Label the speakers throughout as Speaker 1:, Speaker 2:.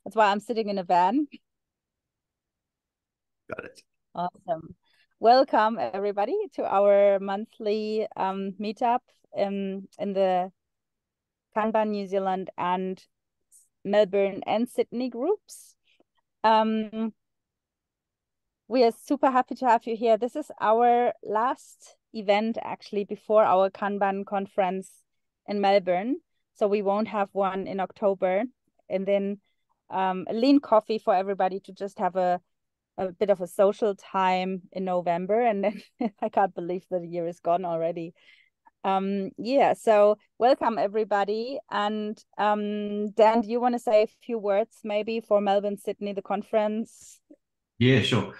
Speaker 1: That's why I'm sitting in a van.
Speaker 2: Got it.
Speaker 1: Awesome. Welcome, everybody, to our monthly meetup in the Kanban New Zealand and Melbourne and Sydney groups. We are super happy to have you here. This is our last event, actually, before our Kanban conference in Melbourne. So we won't have one in October. And then a lean coffee for everybody to just have a bit of a social time in November. And then I can't believe the year is gone already. Yeah, so welcome everybody. And Dan, do you want to say a few words maybe for Melbourne, Sydney, the conference?
Speaker 3: Yeah, sure.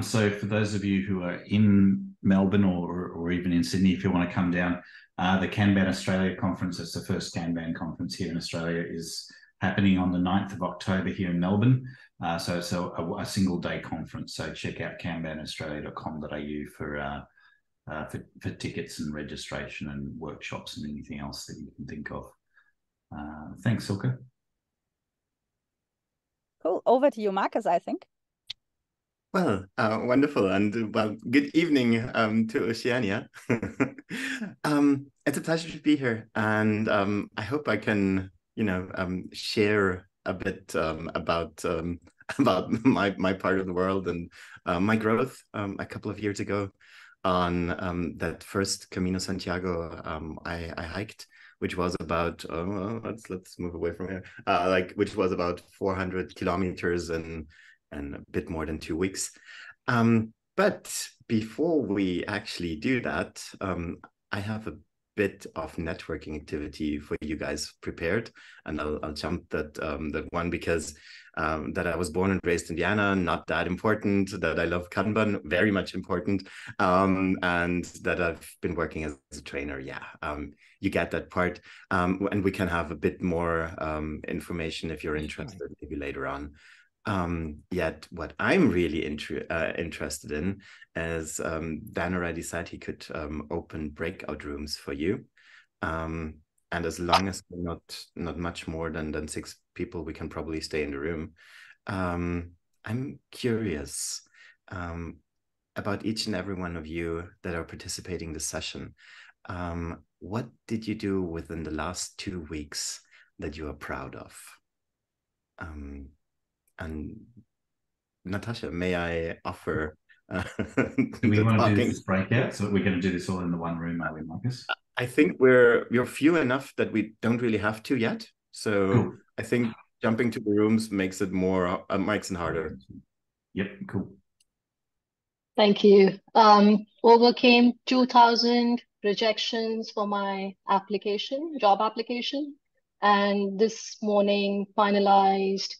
Speaker 3: So for those of you who are in Melbourne or even in Sydney, if you want to come down, the Kanban Australia conference, it's the first Kanban conference here in Australia, is happening on the 9th of October here in Melbourne. So it's a single day conference. So check out kanbanaustralia.com.au for tickets and registration and workshops and anything else that you can think of. Thanks, Silke.
Speaker 1: Cool. Over to you, Markus, I think.
Speaker 2: Well, wonderful. And well, good evening to Oceania. It's a pleasure to be here. And I hope I can, share a bit about my part of the world and my growth a couple of years ago on that first Camino Santiago I hiked, which was about let's move away from here. Which was about 400 kilometers and a bit more than 2 weeks. But before we actually do that, I have a bit of networking activity for you guys prepared, and I'll jump that one because that I was born and raised in Vienna, not that important. That I love Kanban, very much important, and that I've been working as a trainer. Yeah, you get that part, and we can have a bit more information if you're interested, maybe later on. Yet what I'm really interested in is Dan already said he could open breakout rooms for you. And as long as we're not much more than 6 people, we can probably stay in the room. I'm curious about each and every one of you that are participating in this session. What did you do within the last 2 weeks that you are proud of? And Natasha, may I offer?
Speaker 3: Do we want to do this breakout? So we're going to do this all in the one room, are we, Markus?
Speaker 2: I think we're few enough that we don't really have to yet. So cool. I think jumping to the rooms makes it more makes it harder.
Speaker 3: Yep, cool.
Speaker 4: Thank you. Overcame 2,000 rejections for my job application, and this morning finalized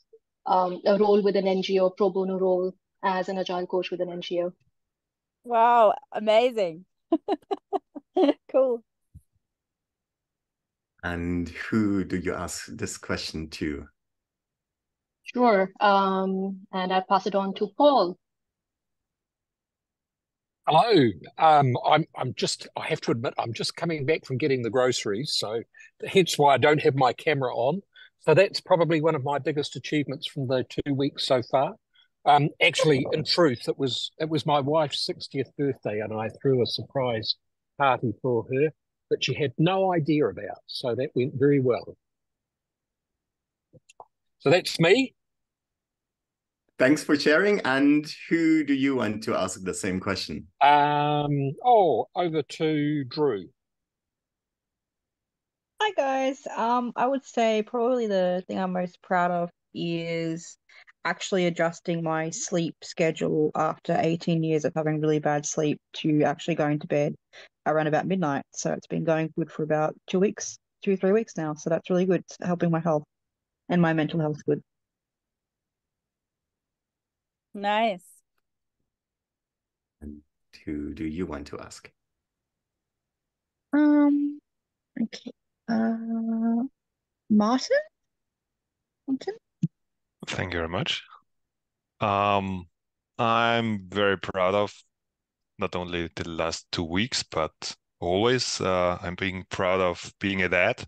Speaker 4: a role with an NGO, pro bono role as an agile coach with an NGO.
Speaker 1: Wow, amazing. Cool.
Speaker 2: And who do you ask this question to?
Speaker 4: Sure. And I pass it on to Paul.
Speaker 5: Hello. I have to admit, I'm just coming back from getting the groceries, so hence why I don't have my camera on. So that's probably one of my biggest achievements from the 2 weeks so far. Actually, in truth, it was my wife's 60th birthday, and I threw a surprise party for her that she had no idea about. So that went very well. So that's me.
Speaker 2: Thanks for sharing. And who do you want to ask the same question?
Speaker 5: Over to Drew.
Speaker 6: Hi guys. I would say probably the thing I'm most proud of is actually adjusting my sleep schedule after 18 years of having really bad sleep to actually going to bed around about midnight. So it's been going good for about 2 weeks, 2-3 weeks now. So that's really good. It's helping my health and my mental health good.
Speaker 1: Nice.
Speaker 2: And who do you want to ask?
Speaker 6: Okay. Martin?
Speaker 7: Thank you very much. I'm very proud of not only the last 2 weeks, but always. I'm being proud of being a dad.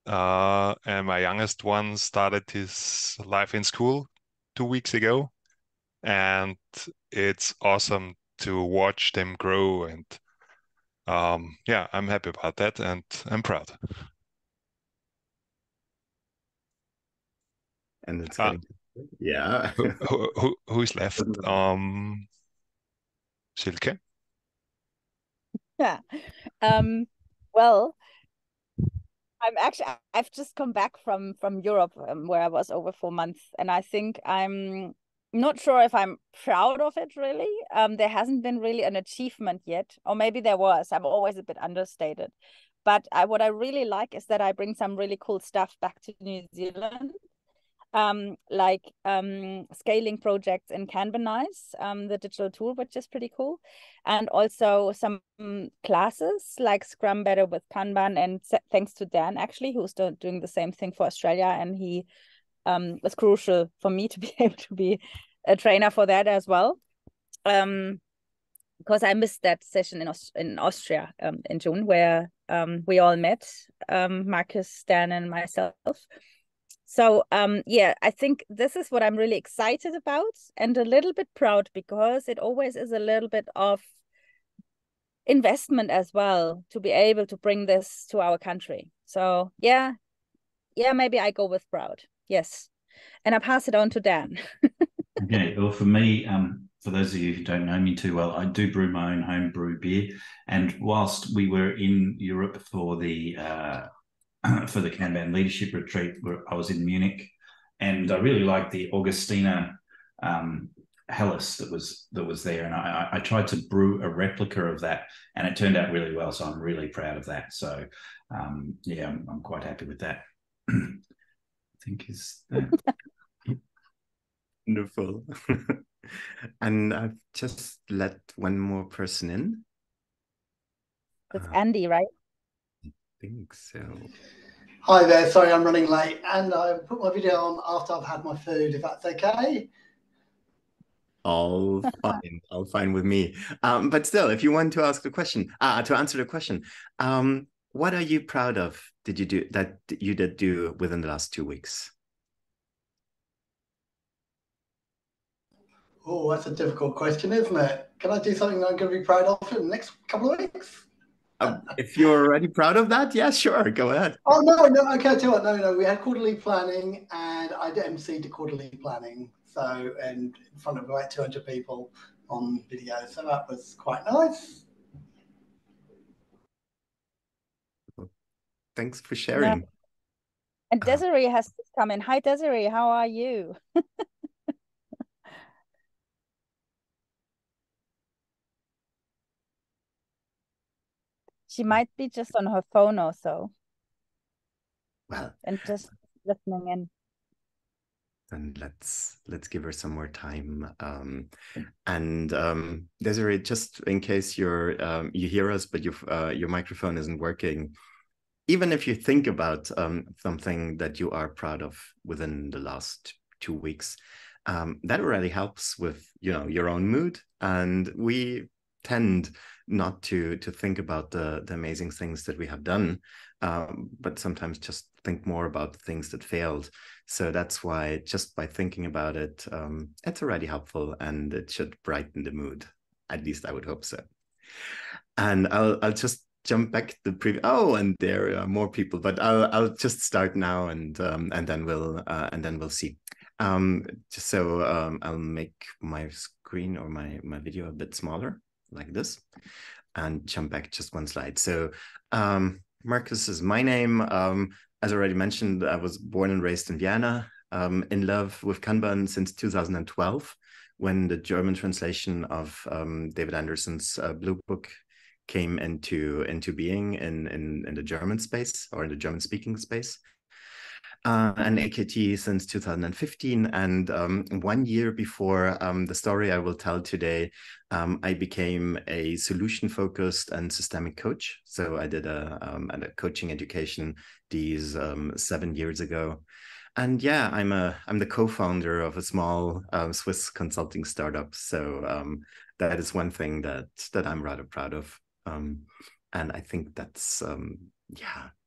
Speaker 7: and my youngest one started his life in school 2 weeks ago, and it's awesome to watch them grow. And yeah, I'm happy about that, and I'm proud.
Speaker 2: And it's getting yeah.
Speaker 7: Who's left? Silke?
Speaker 1: Yeah. Well, I've just come back from Europe, where I was over 4 months, and I think I'm not sure if I'm proud of it really. There hasn't been really an achievement yet, or maybe there was. I'm always a bit understated. But what I really like is that I bring some really cool stuff back to New Zealand, like scaling projects in Kanban, the digital tool, which is pretty cool, and also some classes like Scrum Better with Kanban, and thanks to Dan actually, who's doing the same thing for Australia, and he was crucial for me to be able to be a trainer for that as well, because I missed that session in Austria in June, where we all met, Markus, Dan, and myself. So yeah, I think this is what I'm really excited about and a little bit proud, because it always is a little bit of investment as well to be able to bring this to our country. So yeah, maybe I go with proud. Yes. And I pass it on to Dan.
Speaker 3: Okay, well, for me, for those of you who don't know me too well, I do brew my own home brew beer. And whilst we were in Europe for the Kanban leadership retreat, where I was in Munich, and I really liked the Augustina Helles that was there, and I tried to brew a replica of that, and it turned out really well. So I'm really proud of that. So yeah, I'm quite happy with that. I think is that.
Speaker 2: Wonderful. And I've just let one more person in.
Speaker 1: It's Andy, right?
Speaker 2: I think so.
Speaker 8: Hi there, sorry I'm running late, and I put my video on after I've had my food, if that's okay.
Speaker 2: All fine with me. But still, if you want to ask the question, to answer the question, what are you proud of? Did you do within the last 2 weeks?
Speaker 8: Oh, that's a difficult question, isn't it? Can I do something that I'm going to be proud of in the next couple of weeks?
Speaker 2: If you're already proud of that, yeah, sure, go ahead.
Speaker 8: Oh no, okay, I tell you what, no, we had quarterly planning, and I emceed the quarterly planning, so, and in front of about 200 people on video, so that was quite nice.
Speaker 2: Thanks for sharing.
Speaker 1: Yeah. And Desiree has just come in. Hi, Desiree, how are you? She might be just on her phone also.
Speaker 2: Well,
Speaker 1: and just listening in.
Speaker 2: Then let's give her some more time. And Desiree, just in case you hear us, but your microphone isn't working, even if you think about something that you are proud of within the last 2 weeks, that already helps with your own mood. And we tend not to think about the amazing things that we have done, but sometimes just think more about the things that failed. So that's why just by thinking about it, it's already helpful, and it should brighten the mood. At least I would hope so. And I'll just jump back to the previous. Oh, and there are more people, but I'll just start now, and then we'll see. Just so I'll make my screen or my video a bit smaller, like this, and jump back just one slide. So Markus is my name. As already mentioned, I was born and raised in Vienna, in love with Kanban since 2012, when the German translation of David Anderson's Blue Book came into being in the German space, or in the German-speaking space. And AKT since 2015. And 1 year before the story I will tell today, I became a solution-focused and systemic coach. So I did a coaching education these 7 years ago. And yeah, I'm the co-founder of a small Swiss consulting startup. So that is one thing that I'm rather proud of. And I think that's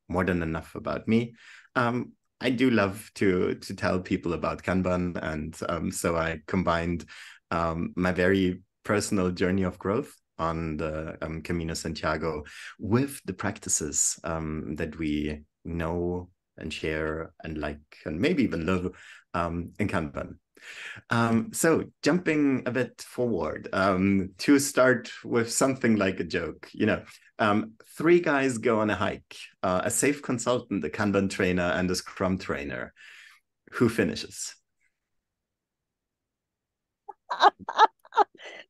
Speaker 2: more than enough about me. I do love to tell people about Kanban, and so I combined my very personal journey of growth on the Camino Santiago with the practices that we know and share and like and maybe even love in Kanban. So jumping a bit forward, to start with something like a joke, three guys go on a hike, a safe consultant, a Kanban trainer, and a Scrum trainer. Who finishes?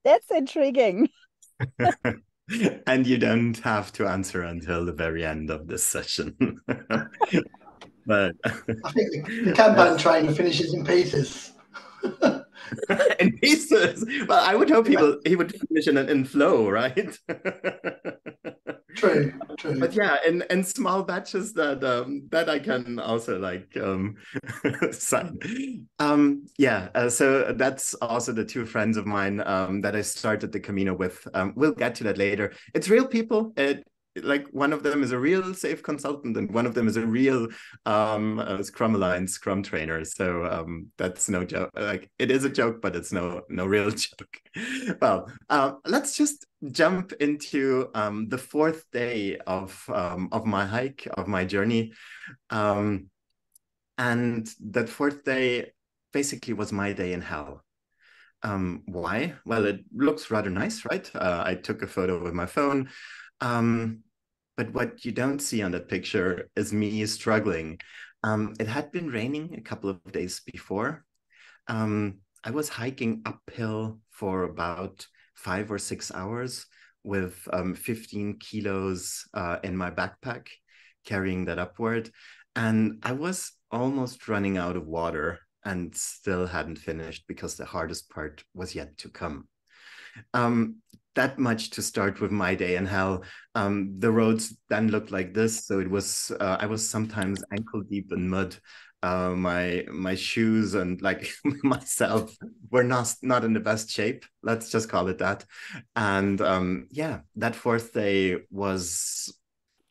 Speaker 1: That's intriguing.
Speaker 2: And you don't have to answer until the very end of this session. But
Speaker 8: I think the Kanban trainer finishes in pieces.
Speaker 2: In pieces. Well, I would hope he would finish in flow, right?
Speaker 8: True.
Speaker 2: But yeah, in small batches that I can also like sign. So that's also the two friends of mine that I started the Camino with. We'll get to that later. It's real people. Like one of them is a real safe consultant and one of them is a real Scrum Alliance Scrum trainer. So that's no joke. Like it is a joke, but it's no real joke. Well, let's just jump into the fourth day of my hike, of my journey. And that fourth day basically was my day in hell. Why? Well, it looks rather nice, right? I took a photo with my phone. But what you don't see on that picture is me struggling. It had been raining a couple of days before. I was hiking uphill for about 5 or 6 hours with 15 kilos in my backpack, carrying that upward. And I was almost running out of water and still hadn't finished because the hardest part was yet to come. That much to start with my day in hell. The roads then looked like this. So it was, I was sometimes ankle deep in mud. My shoes and like myself were not in the best shape. Let's just call it that. And that fourth day was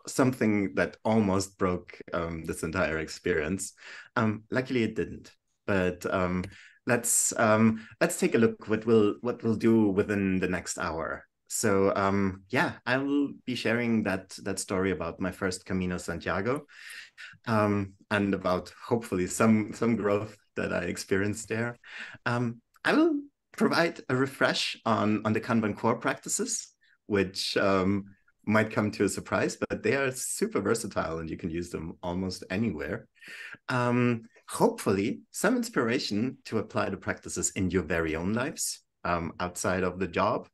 Speaker 2: something that almost broke this entire experience. Luckily it didn't. But let's take a look what we'll do within the next hour. So I will be sharing that story about my first Camino Santiago, and about hopefully some growth that I experienced there. I will provide a refresh on the Kanban core practices, which might come to a surprise, but they are super versatile and you can use them almost anywhere. Hopefully some inspiration to apply the practices in your very own lives, outside of the job.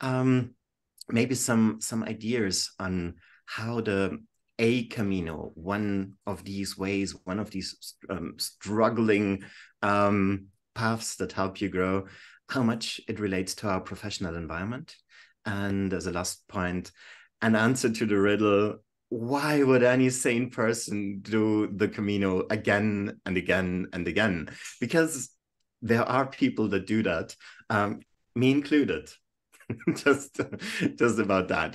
Speaker 2: Maybe some ideas on how a Camino, one of these ways, one of these struggling paths that help you grow, how much it relates to our professional environment. And as a last point, an answer to the riddle, why would any sane person do the Camino again and again and again? Because there are people that do that, me included. just about that.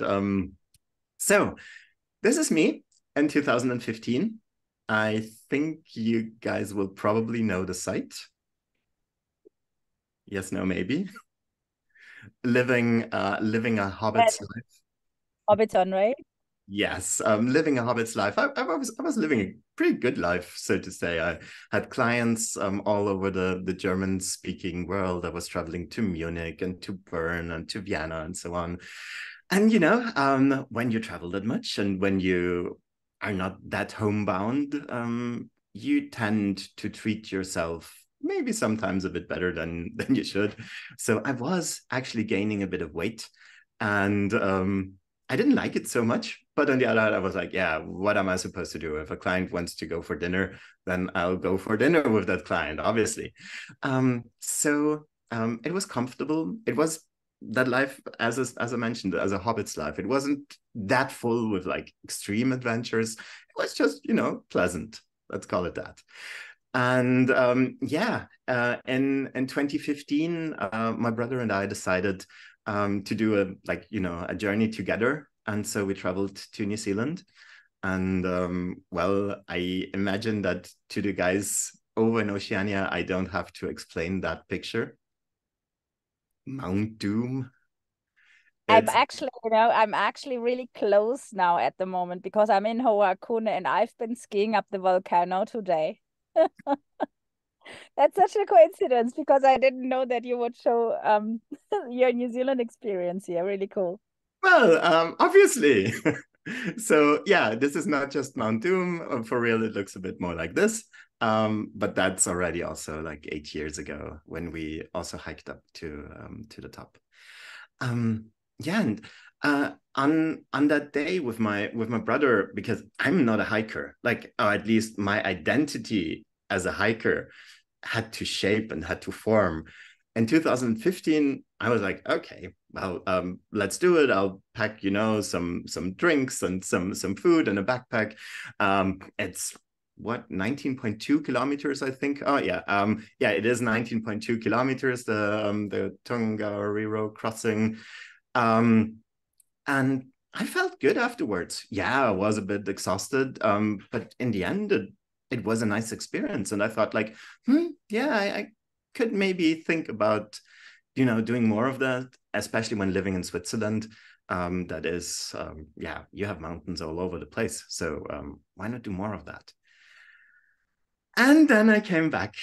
Speaker 2: So this is me in 2015. I think you guys will probably know the site. Yes, no, maybe. Living a hobbit's life.
Speaker 1: Hobbiton, right?
Speaker 2: Yes, living a hobbit's life. I was living a pretty good life, so to say. I had clients all over the German-speaking world. I was traveling to Munich and to Bern and to Vienna and so on. And when you travel that much and when you are not that homebound, you tend to treat yourself maybe sometimes a bit better than you should. So I was actually gaining a bit of weight, and I didn't like it so much. But on the other hand, I was like, yeah, what am I supposed to do? If a client wants to go for dinner, then I'll go for dinner with that client, obviously. So it was comfortable. It was that life, as I mentioned, as a hobbit's life. It wasn't that full with like extreme adventures. It was just, pleasant. Let's call it that. And in 2015, my brother and I decided to do a journey together. And so we traveled to New Zealand. And well, I imagine that to the guys over in Oceania, I don't have to explain that picture. Mount Doom.
Speaker 1: I'm actually really close now at the moment because I'm in Hoakune and I've been skiing up the volcano today. That's such a coincidence because I didn't know that you would show your New Zealand experience here. Really cool.
Speaker 2: Well, obviously. So yeah, this is not just Mount Doom. For real, it looks a bit more like this. But that's already also like 8 years ago when we also hiked up to the top. Yeah, and on that day with my brother, because I'm not a hiker, like, or at least my identity as a hiker had to shape and had to form. In 2015, I was like, okay, well, let's do it. I'll pack, some drinks and some food and a backpack. It's what, 19.2 kilometers, I think. Oh yeah, yeah, it is 19.2 kilometers. The Tongariro crossing, and I felt good afterwards. Yeah, I was a bit exhausted, but in the end, it was a nice experience, and I thought like, yeah, I could maybe think about, doing more of that, especially when living in Switzerland. That is, yeah, you have mountains all over the place. So why not do more of that? And then I came back.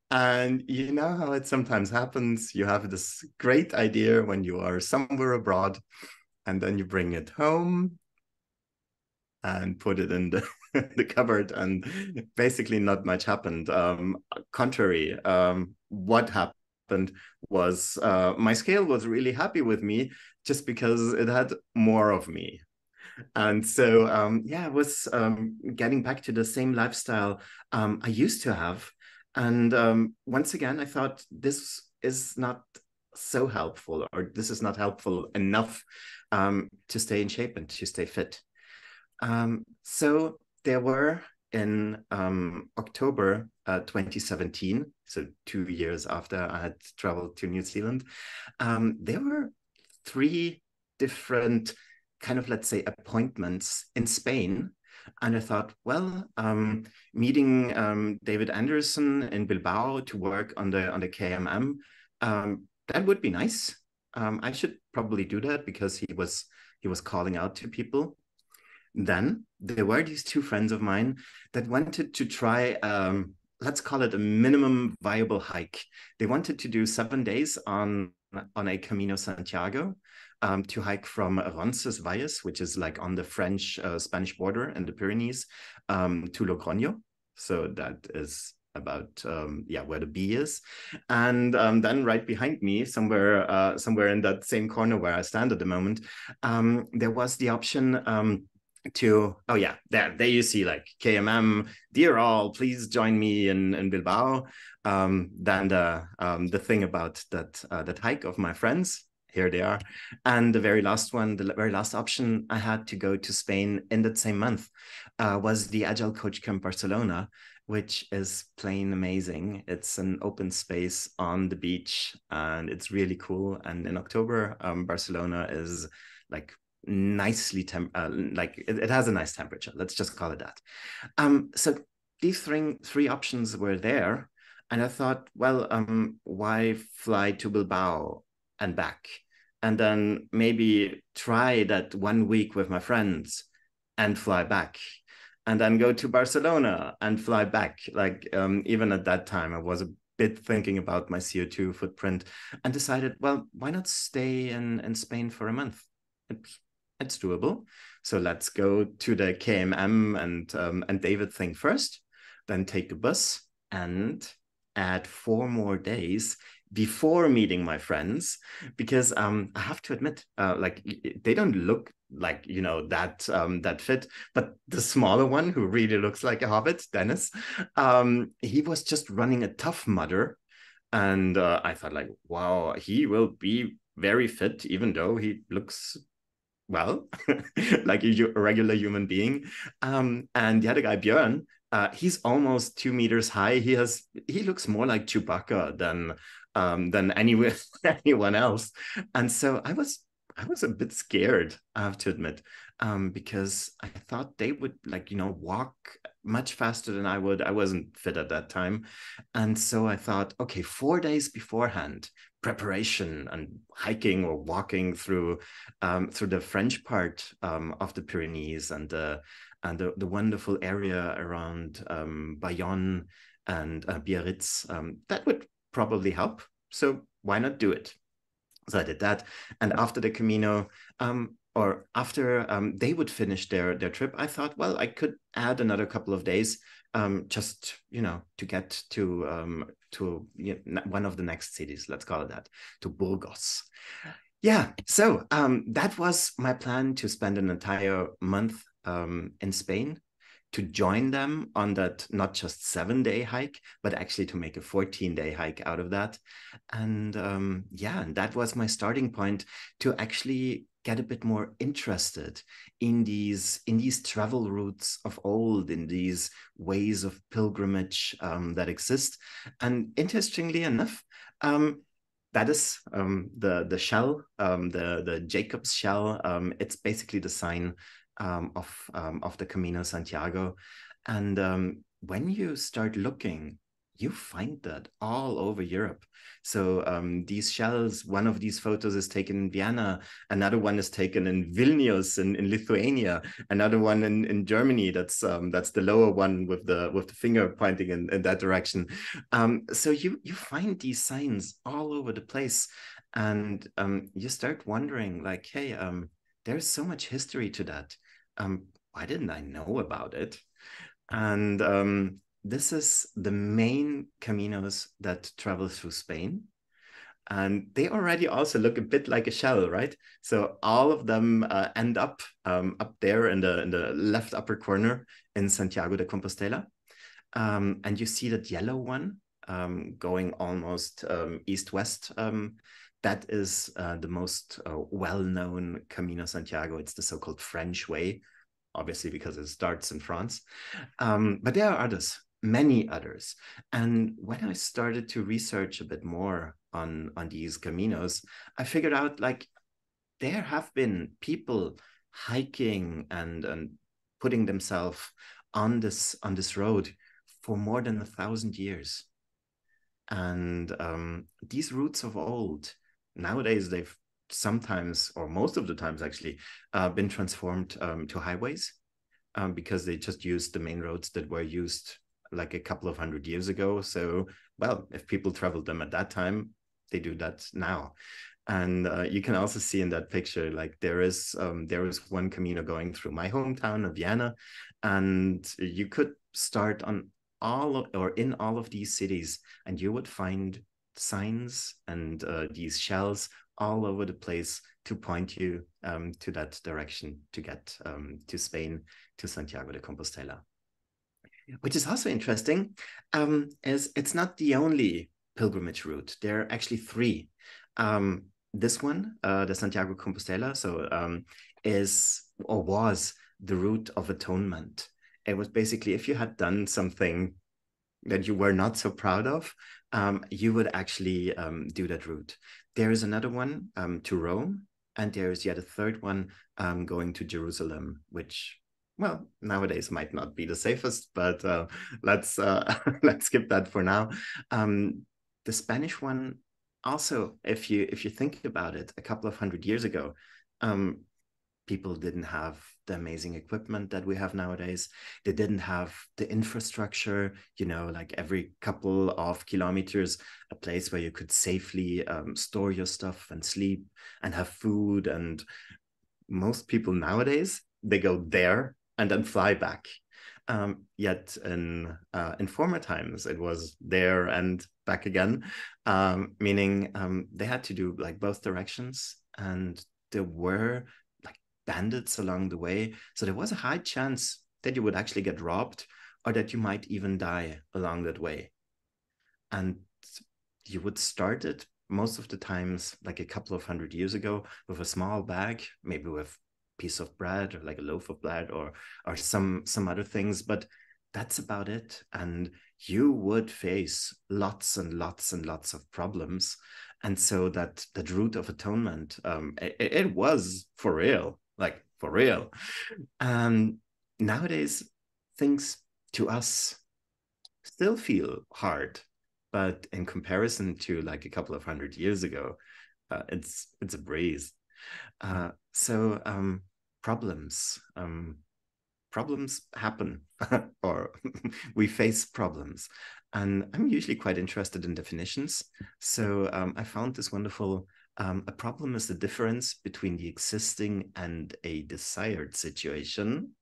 Speaker 2: And you know how it sometimes happens. You have this great idea when you are somewhere abroad, and then you bring it home and put it in the cupboard, and basically not much happened. Contrary, what happened was my scale was really happy with me just because it had more of me. And so, yeah, I was getting back to the same lifestyle I used to have. And once again, I thought this is not so helpful, or this is not helpful enough to stay in shape and to stay fit. So there were in October 2017, so 2 years after I had traveled to New Zealand, there were 3 different kind of, let's say, appointments in Spain. And I thought, well, meeting David Anderson in Bilbao to work on the KMM, that would be nice. I should probably do that because he was calling out to people. Then there were these 2 friends of mine that wanted to try, let's call it a minimum viable hike. They wanted to do 7 days on a Camino Santiago, to hike from Roncesvalles, which is like on the French-Spanish border in the Pyrenees, to Logroño. So that is about where the B is. And then right behind me, somewhere in that same corner where I stand at the moment, there was the option to, oh yeah, there you see, like, KMM, dear all, please join me in Bilbao. Then the thing about that hike of my friends, here they are. And the very last one, the very last option I had to go to Spain in that same month was the Agile Coach Camp Barcelona, which is plain amazing. It's an open space on the beach and it's really cool. And in October, Barcelona is like nicely like it has a nice temperature, let's just call it that. So these three options were there, and I thought, well, why fly to Bilbao and back, and then maybe try that 1 week with my friends and fly back, and then go to Barcelona and fly back. Like, even at that time I was a bit thinking about my CO2 footprint, and decided, well, why not stay in Spain for a month? It's doable. So let's go to the KMM and David thing first, then take a bus and add 4 more days before meeting my friends, because I have to admit, like, they don't look like, that fit, but the smaller one, who really looks like a hobbit, Dennis, he was just running a Tough Mudder, and I thought, like, wow, he will be very fit, even though he looks, well, like a regular human being. And the other guy, Björn, he's almost 2 meters high. He looks more like Chewbacca than anyone else. And so I was a bit scared, I have to admit. because I thought they would walk much faster than I would. I wasn't fit at that time. And so I thought, okay, 4 days beforehand, preparation and hiking or walking through the French part of the Pyrenees and the wonderful area around Bayonne and Biarritz, that would probably help. So why not do it? So I did that. And after the Camino, or after they would finish their trip, I thought, well, I could add another couple of days, just to get to one of the next cities, let's call it that, to Burgos. Yeah, so that was my plan, to spend an entire month in Spain, to join them on that not just 7-day hike, but actually to make a 14-day hike out of that. And and that was my starting point to actually get a bit more interested in these travel routes of old, in these ways of pilgrimage that exist. And interestingly enough, that is the shell, the Jacob's shell. It's basically the sign of the Camino de Santiago. And when you start looking, you find that all over Europe. So these shells, one of these photos is taken in Vienna, another one is taken in Vilnius in Lithuania, another one in Germany. That's the lower one with the finger pointing in that direction. So you find these signs all over the place, and you start wondering, like, hey, there's so much history to that. Why didn't I know about it? And this is the main caminos that travel through Spain. And they already also look a bit like a shell, right? So all of them end up there in the left upper corner in Santiago de Compostela. And you see that yellow one going almost east-west. That is the most well-known Camino Santiago. It's the so-called French way, obviously because it starts in France. But there are others, many others. And when I started to research a bit more on these caminos, I figured out, like, there have been people hiking and putting themselves on this road for more than 1,000 years. And these routes of old, nowadays they've sometimes, or most of the times actually, been transformed to highways because they just use the main roads that were used like a couple of 100 years ago. So, well, if people traveled them at that time, they do that now. And you can also see in that picture, like, there is one Camino going through my hometown of Vienna, and you could start on in all of these cities, and you would find signs and these shells all over the place to point you to that direction, to get to Spain, to Santiago de Compostela. Which is also interesting, as it's not the only pilgrimage route. There are actually 3. This one, the Santiago de Compostela, so is or was the route of atonement. It was basically, if you had done something that you were not so proud of, you would actually do that route. There is another one to Rome, and there is yet a third one going to Jerusalem, which, well, nowadays might not be the safest, but let's skip that for now. The Spanish one, also, if you think about it, a couple of 100 years ago, people didn't have the amazing equipment that we have nowadays. They didn't have the infrastructure, like every couple of kilometers, a place where you could safely store your stuff and sleep and have food. And most people nowadays, they go there and then fly back. Yet in former times, it was there and back again, meaning they had to do like both directions, and there were like bandits along the way. So there was a high chance that you would actually get robbed, or that you might even die along that way. And you would start it most of the times, like a couple of 100 years ago, with a small bag, maybe with piece of bread, or like a loaf of bread, or some other things, but that's about it. And you would face lots and lots and lots of problems. And so that route of atonement, it was for real, like for real. Nowadays, things to us still feel hard, but in comparison to like a couple of 100 years ago, it's a breeze. So problems happen, or we face problems, and I'm usually quite interested in definitions. So I found this wonderful. A problem is the difference between the existing and a desired situation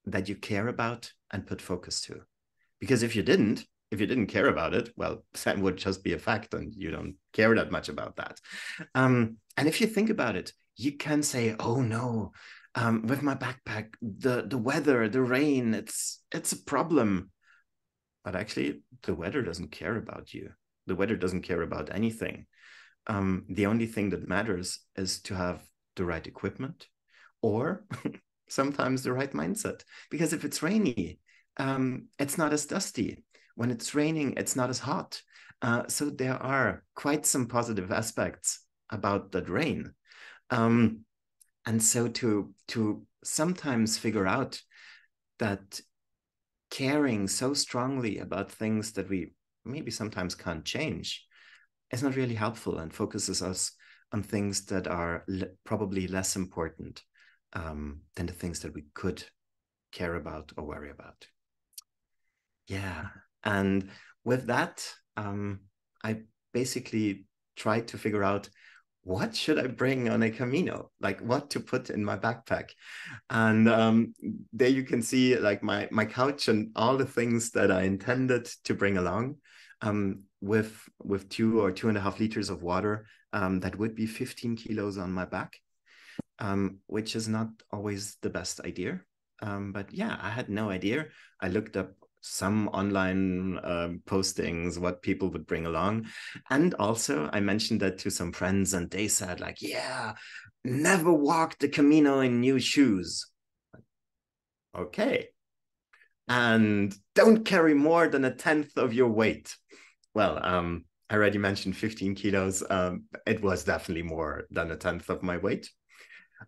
Speaker 2: that you care about and put focus to. Because if you didn't care about it, well, that would just be a fact, and you don't care that much about that. And if you think about it, you can say, oh no, with my backpack, the weather, the rain, it's a problem. But actually, the weather doesn't care about you. The weather doesn't care about anything. The only thing that matters is to have the right equipment, or sometimes the right mindset. Because if it's rainy, it's not as dusty. When it's raining, it's not as hot. So there are quite some positive aspects about that rain. And so to sometimes figure out that caring so strongly about things that we maybe sometimes can't change is not really helpful, and focuses us on things that are probably less important than the things that we could care about or worry about. Yeah. And with that, I basically tried to figure out, what should I bring on a Camino? Like, what to put in my backpack? And there you can see like my couch and all the things that I intended to bring along, with 2 or 2.5 liters of water. That would be 15 kilos on my back, which is not always the best idea. But yeah, I had no idea. I looked up some online postings, what people would bring along. And also I mentioned that to some friends, and they said like, yeah, never walk the Camino in new shoes. Okay. And don't carry more than 1/10 of your weight. Well, I already mentioned 15 kilos. It was definitely more than 1/10 of my weight.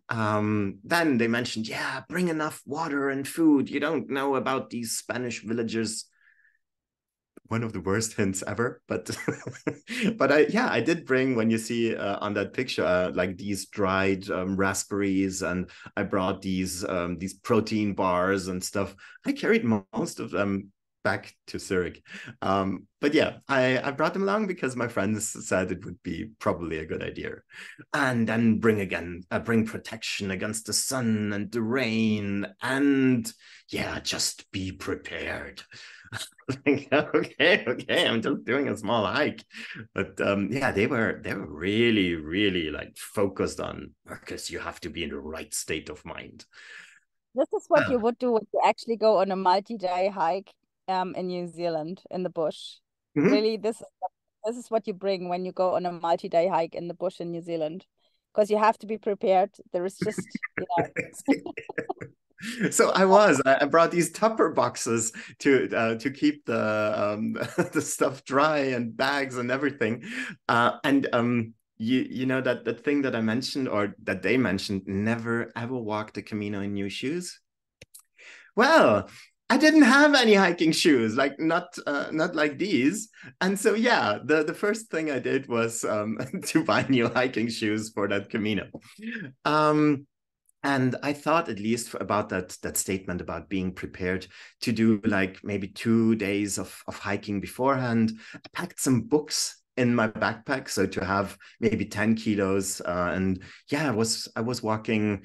Speaker 2: Then they mentioned, yeah, bring enough water and food. You don't know about these Spanish villagers. One of the worst hints ever, but but I did bring, when you see on that picture, like these dried raspberries, and I brought these protein bars and stuff. I carried most of them back to Zurich. But yeah, I brought them along because my friends said it would be probably a good idea. And then bring protection against the sun and the rain, and yeah, just be prepared. Like, okay, I'm just doing a small hike. But yeah, they were really like focused on, Markus, you have to be in the right state of mind.
Speaker 1: This is what you would do when you actually go on a multi-day hike in New Zealand in the bush.
Speaker 2: Mhm.
Speaker 1: Really, this is what you bring when you go on a multi-day hike in the bush in New Zealand, because you have to be prepared. There is just, you know.
Speaker 2: So I brought these Tupper boxes to keep the the stuff dry, and bags and everything. And you know that thing that I mentioned, or that they mentioned, never ever walk the Camino in new shoes. Well, I didn't have any hiking shoes, like not like these. And so yeah, the first thing I did was to buy new hiking shoes for that Camino. And I thought, at least about that statement about being prepared, to do like maybe 2 days of hiking beforehand. I packed some books in my backpack, so to have maybe 10 kilos. And yeah, I was walking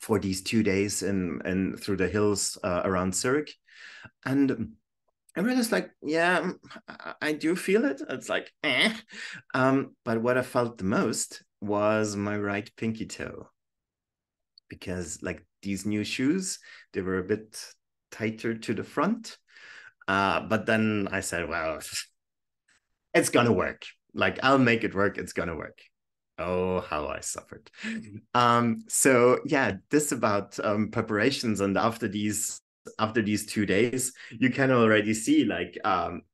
Speaker 2: for these 2 days in through the hills around Zurich. And I realized, like, yeah, I do feel it. It's like, eh. But what I felt the most was my right pinky toe. Because like these new shoes, they were a bit tighter to the front. But then I said, well, it's gonna work. Like, I'll make it work. It's gonna work. Oh, how I suffered. So yeah, this about preparations. And after these 2 days, you can already see, like,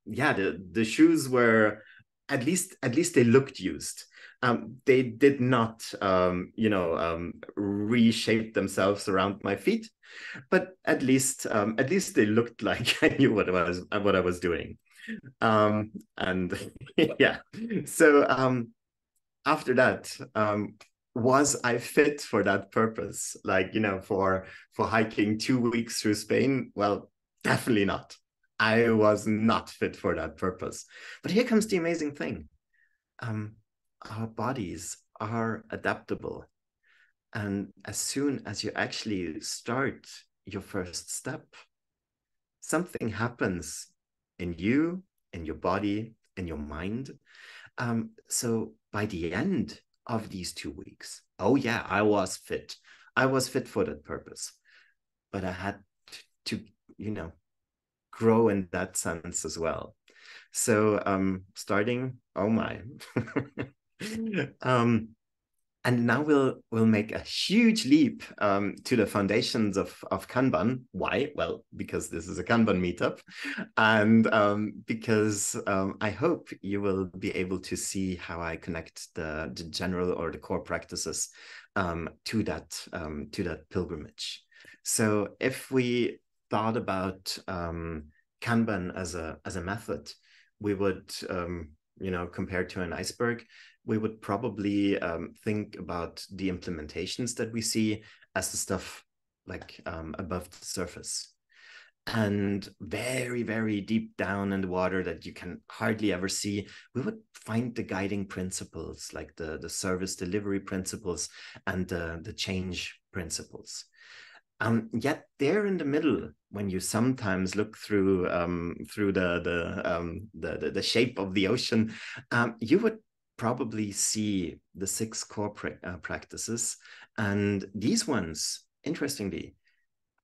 Speaker 2: yeah, the shoes were at least they looked used. They did not, reshape themselves around my feet, but at least they looked like I knew what I was doing. And yeah, so after that, was I fit for that purpose? Like, for hiking 2 weeks through Spain? Well, definitely not. I was not fit for that purpose. But here comes the amazing thing. Our bodies are adaptable. And as soon as you actually start your first step, something happens in you, in your body, in your mind. So by the end of these 2 weeks, oh yeah, I was fit. I was fit for that purpose. But I had to, grow in that sense as well. So starting, oh my. And now we'll make a huge leap to the foundations of Kanban. Why? Well, because this is a Kanban meetup, and because I hope you will be able to see how I connect the general or the core practices to that pilgrimage. So if we thought about Kanban as a method, we would compared to an iceberg, we would probably think about the implementations that we see as the stuff like above the surface. And very, very deep down in the water that you can hardly ever see, we would find the guiding principles, like the service delivery principles and the change principles. Yet there in the middle, when you sometimes look through the shape of the ocean, you would probably see the 6 core practices, and these ones, interestingly,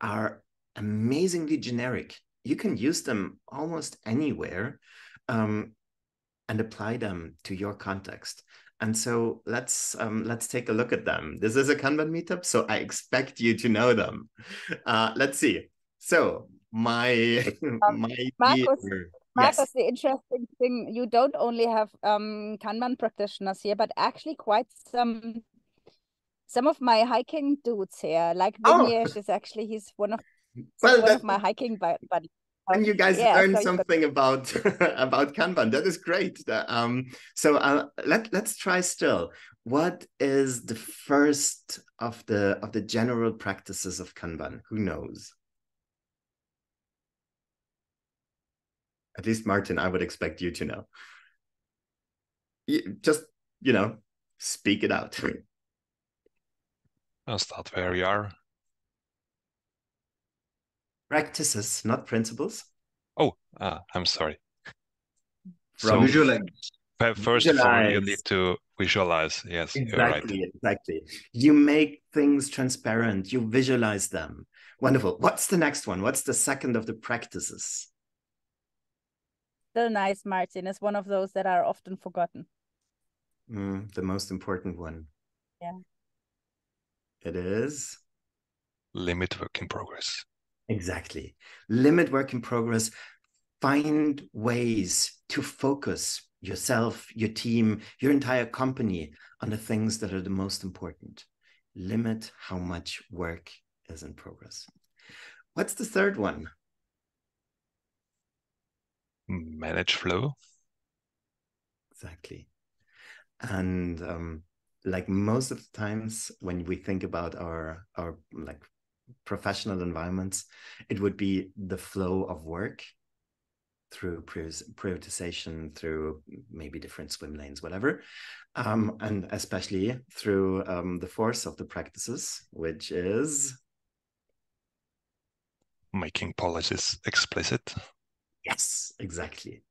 Speaker 2: are amazingly generic. You can use them almost anywhere, and apply them to your context. And so let's take a look at them. This is a Kanban meetup, so I expect you to know them. Let's see. So my
Speaker 1: Markus,
Speaker 2: yes.
Speaker 1: the interesting thing, you don't only have Kanban practitioners here, but actually quite some of my hiking dudes here. Like Vignesh is actually, he's one of my hiking buddies.
Speaker 2: And you guys learned something about about Kanban. That is great. So let's try still. What is the first of the general practices of Kanban? Who knows? At least Martin, I would expect you to know. Just speak it out.
Speaker 7: I'll start where you are.
Speaker 2: Practices, not principles.
Speaker 7: Oh, I'm sorry.
Speaker 2: From
Speaker 9: visualize.
Speaker 7: First of all, you need to visualize. Yes,
Speaker 2: exactly,
Speaker 7: you're right.
Speaker 2: Exactly. You make things transparent. You visualize them. Wonderful. What's the next one? What's the second of the practices?
Speaker 1: Still nice, Martin. Is one of those that are often forgotten.
Speaker 2: The most important one.
Speaker 1: Yeah.
Speaker 2: It is?
Speaker 7: Limit work in progress.
Speaker 2: Exactly. Limit work in progress. Find ways to focus yourself, your team, your entire company on the things that are the most important. Limit how much work is in progress. What's the third one?
Speaker 7: Manage flow.
Speaker 2: Exactly. And like most of the times when we think about our like professional environments, it would be the flow of work through prioritization, through maybe different swim lanes, whatever, and especially through the force of the practices, which is
Speaker 7: making policies explicit.
Speaker 2: Yes, exactly.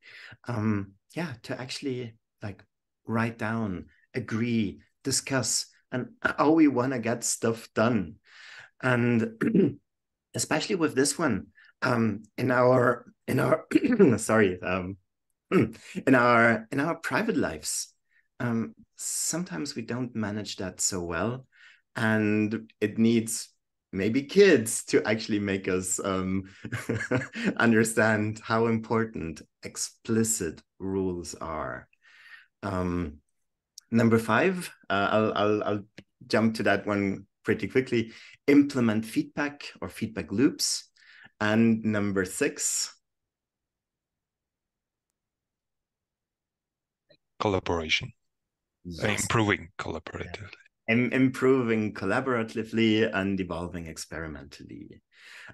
Speaker 2: Yeah, to actually like write down, agree, discuss, and how we want to get stuff done. And especially with this one, in our sorry, in our private lives, sometimes we don't manage that so well, and it needs maybe kids to actually make us understand how important explicit rules are. Number 5, I'll jump to that one pretty quickly. Implement feedback or feedback loops. And number 6,
Speaker 7: collaboration.
Speaker 2: yes.
Speaker 7: Improving collaboratively.
Speaker 2: Improving collaboratively and evolving experimentally.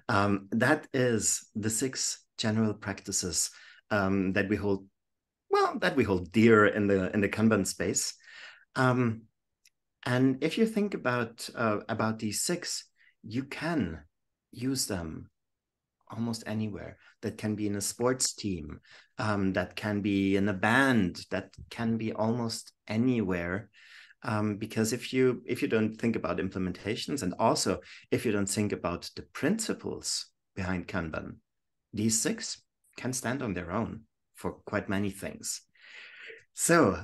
Speaker 2: That is the 6 general practices that we hold dear in the Kanban space. And if you think about these 6, you can use them almost anywhere. That can be in a sports team, that can be in a band, that can be almost anywhere. Because if you don't think about implementations, and also if you don't think about the principles behind Kanban, these 6 can stand on their own for quite many things. So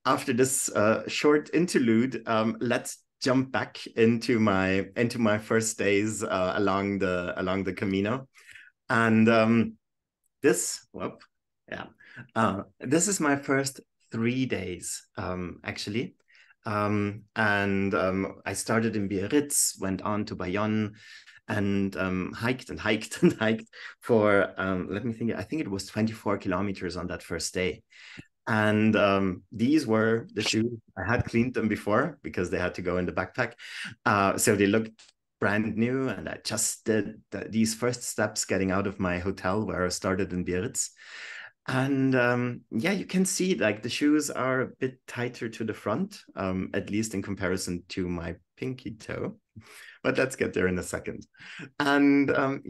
Speaker 2: after this short interlude, let's jump back into my first days along the Camino, and this is my first 3 days actually. I started in Biarritz, went on to Bayonne, and hiked and hiked and hiked for let me think, I think it was 24 kilometers on that first day. And these were the shoes. I had cleaned them before because they had to go in the backpack, so they looked brand new. And I just did these first steps getting out of my hotel where I started in Biarritz. And yeah, you can see like the shoes are a bit tighter to the front, at least in comparison to my pinky toe. But let's get there in a second. And one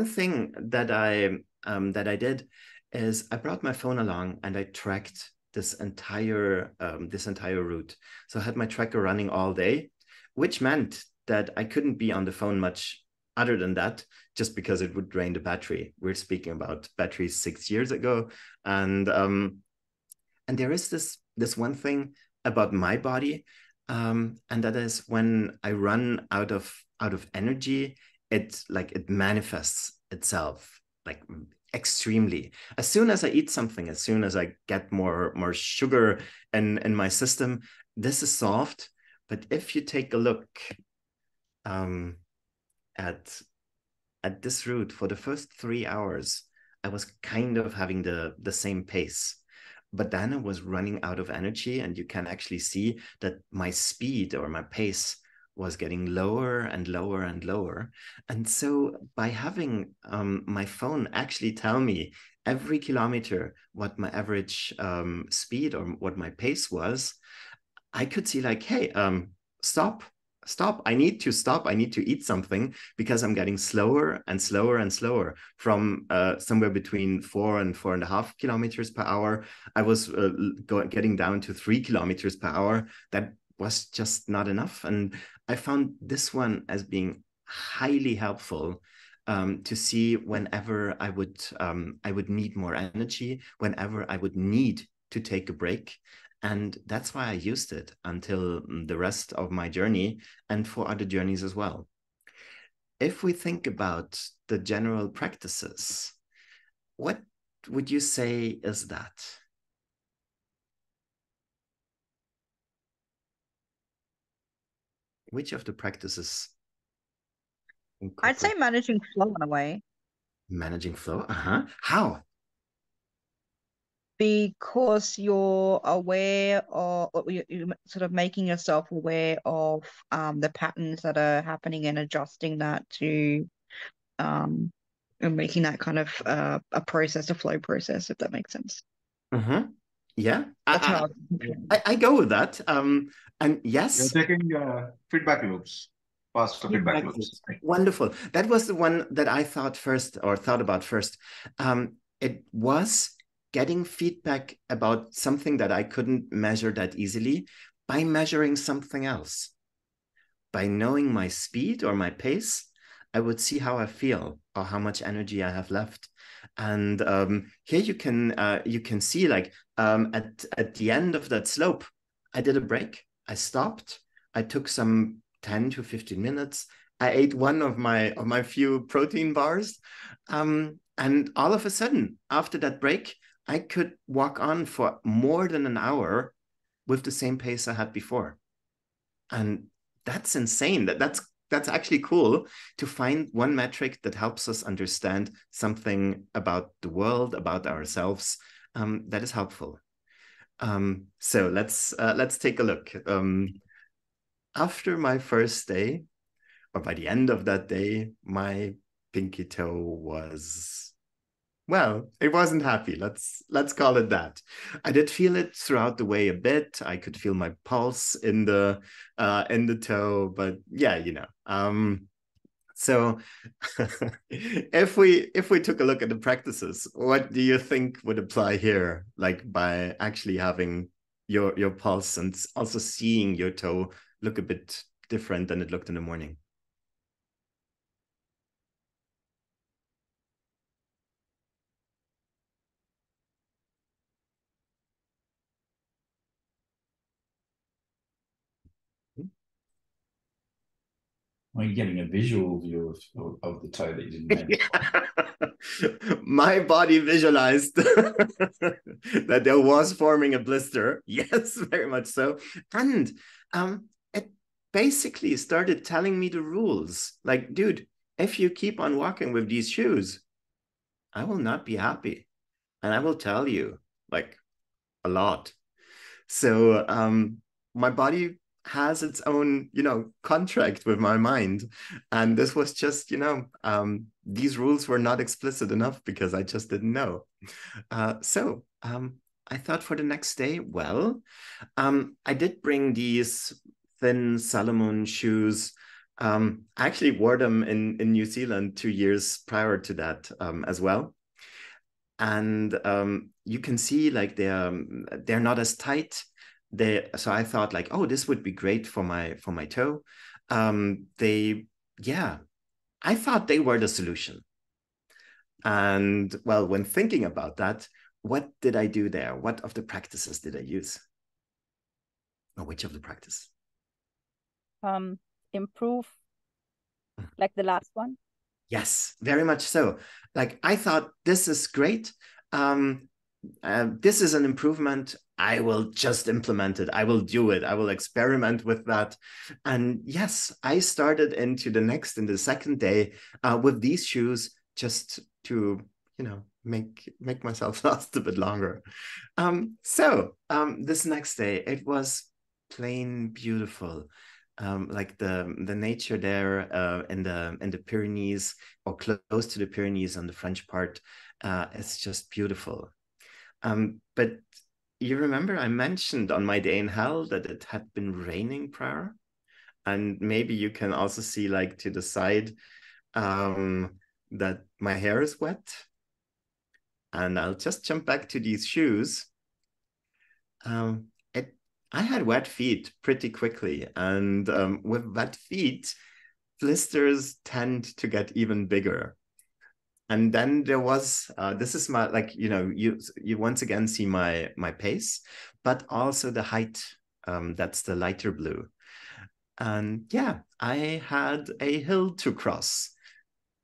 Speaker 2: thing that I did is I brought my phone along and I tracked this entire route. So I had my tracker running all day, which meant that I couldn't be on the phone much other than that, just because it would drain the battery. We're speaking about batteries 6 years ago, and there is this one thing about my body, and that is when I run out of energy, it manifests itself like extremely. As soon as I eat something, as soon as I get more sugar in my system, this is solved. But if you take a look at this route, for the first 3 hours, I was kind of having the same pace. But then I was running out of energy, and you can actually see that my speed or my pace was getting lower and lower and lower. And so by having my phone actually tell me every kilometer what my average speed or what my pace was, I could see like, hey, stop. I need to stop. I need to eat something, because I'm getting slower and slower and slower from somewhere between 4 and 4.5 kilometers per hour. I was getting down to 3 kilometers per hour. That was just not enough. And I found this one as being highly helpful to see whenever I would need more energy, whenever I would need to take a break. And that's why I used it until the rest of my journey, and for other journeys as well. If we think about the general practices, what would you say is that? Which of the practices?
Speaker 6: I'd say managing flow in a way.
Speaker 2: Managing flow? How?
Speaker 6: Because you're aware of, you're sort of making yourself aware of the patterns that are happening and adjusting that to and making that kind of a flow process, if that makes sense.
Speaker 2: Yeah,
Speaker 6: That's how
Speaker 2: I go with that. And yes,
Speaker 9: you're taking feedback loops. Faster feedback loops.
Speaker 2: Wonderful. That was the one that I thought about first. It was getting feedback about something that I couldn't measure that easily by measuring something else. By knowing my speed or my pace, I would see how I feel or how much energy I have left. And here you can see like at the end of that slope, I did a break. I stopped. I took some 10 to 15 minutes. I ate one of my few protein bars. And all of a sudden, after that break, I could walk on for more than an hour with the same pace I had before. And that's insane. That's actually cool to find one metric that helps us understand something about the world, about ourselves, that is helpful. So let's take a look. After my first day, or by the end of that day, my pinky toe was, well, it wasn't happy. Let's call it that. I did feel it throughout the way a bit. I could feel my pulse in the toe, but yeah, you know. So if we took a look at the practices, what do you think would apply here? Like by actually having your pulse and also seeing your toe look a bit different than it looked in the morning.
Speaker 3: Well, you're getting a visual view of the toe that you didn't have.
Speaker 2: My body visualized that there was forming a blister. Yes, very much so. And it basically started telling me the rules. Like, dude, if you keep on walking with these shoes, I will not be happy. And I will tell you, like, a lot. So my body has its own, you know, contract with my mind. And this was just, you know, these rules were not explicit enough because I just didn't know. So I thought for the next day, well, I did bring these thin Salomon shoes. I actually wore them in New Zealand 2 years prior to that as well. And you can see like they're not as tight. So I thought like, oh, this would be great for my toe. Yeah, I thought they were the solution. And well, when thinking about that, what did I do there? What of the practices did I use? Or which of the practice?
Speaker 1: Improve, like the last one.
Speaker 2: Yes, very much so. Like I thought, this is great. This is an improvement. I will just implement it. I will do it. I will experiment with that. And yes, I started into the second day with these shoes just to, you know, make myself last a bit longer. This next day, it was plain beautiful. Like the nature there in the Pyrenees or close to the Pyrenees on the French part, it's just beautiful. But you remember I mentioned on my day in hell that it had been raining prior, and maybe you can also see like to the side that my hair is wet. And I'll just jump back to these shoes. I had wet feet pretty quickly, and with wet feet, blisters tend to get even bigger. And then there was this is my, like, you know, you once again see my pace, but also the height. That's the lighter blue. And yeah, I had a hill to cross,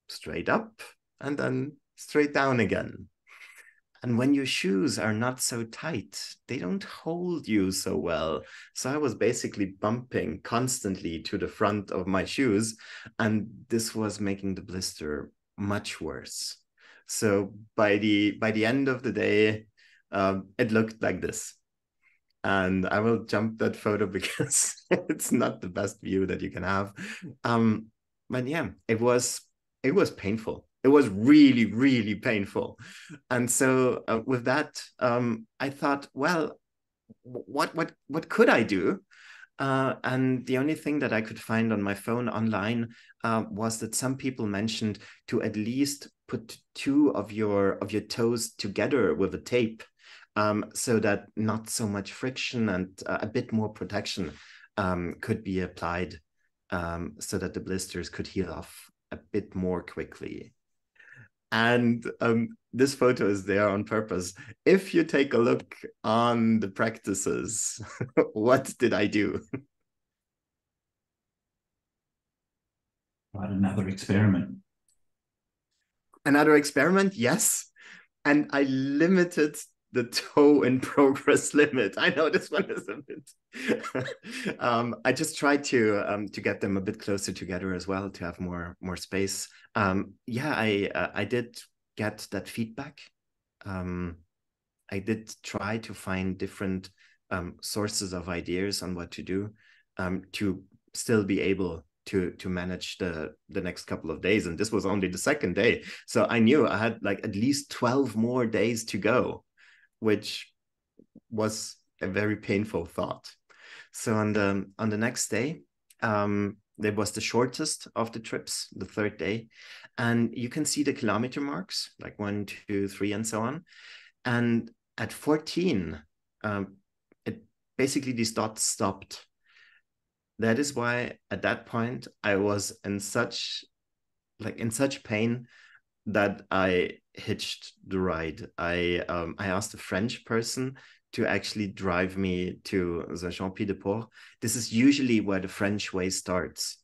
Speaker 2: straight up and then straight down again. And when your shoes are not so tight, they don't hold you so well. So I was basically bumping constantly to the front of my shoes, and this was making the blister much worse. So by the end of the day, it looked like this. And I will jump that photo because it's not the best view that you can have. But yeah, it was painful. It was really, really painful. And so with that, I thought, well, what could I do? And the only thing that I could find on my phone online was that some people mentioned to at least put two of your toes together with a tape, so that not so much friction and a bit more protection could be applied, so that the blisters could heal off a bit more quickly. And this photo is there on purpose. If you take a look on the practices, what did I do?
Speaker 3: Right, another experiment.
Speaker 2: Another experiment, yes. And I limited the toe in progress limit. I know this one is a bit. I just tried to get them a bit closer together as well, to have more space. Yeah, I did get that feedback. I did try to find different sources of ideas on what to do, to still be able to manage the next couple of days. And this was only the second day, so I knew I had like at least 12 more days to go, which was a very painful thought. So on the next day, it was the shortest of the trips, the third day, and you can see the kilometer marks, like 1, 2, 3, and so on. And at 14, it basically, these dots stopped. That is why at that point I was in such pain that I hitched the ride. I asked a French person to actually drive me to the Jean-Pied-de-Port. This is usually where the French way starts.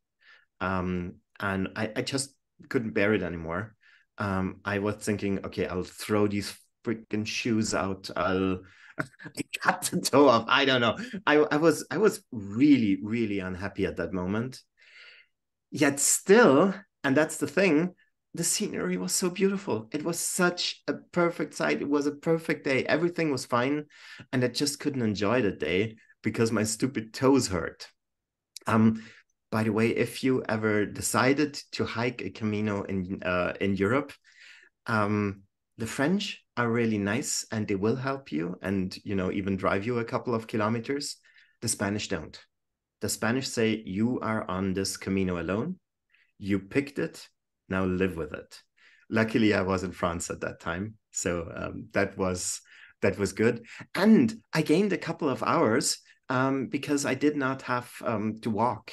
Speaker 2: And I just couldn't bear it anymore. I was thinking, okay, I'll throw these freaking shoes out. I cut the toe off. I don't know. I was really, really unhappy at that moment. Yet still, and that's the thing, the scenery was so beautiful. It was such a perfect sight. It was a perfect day. Everything was fine. And I just couldn't enjoy the day because my stupid toes hurt. By the way, if you ever decided to hike a Camino in Europe, the French are really nice and they will help you and, even drive you a couple of kilometers. The Spanish don't. The Spanish say, you are on this Camino alone. You picked it. Now live with it. Luckily, I was in France at that time. So that was good. And I gained a couple of hours because I did not have to walk,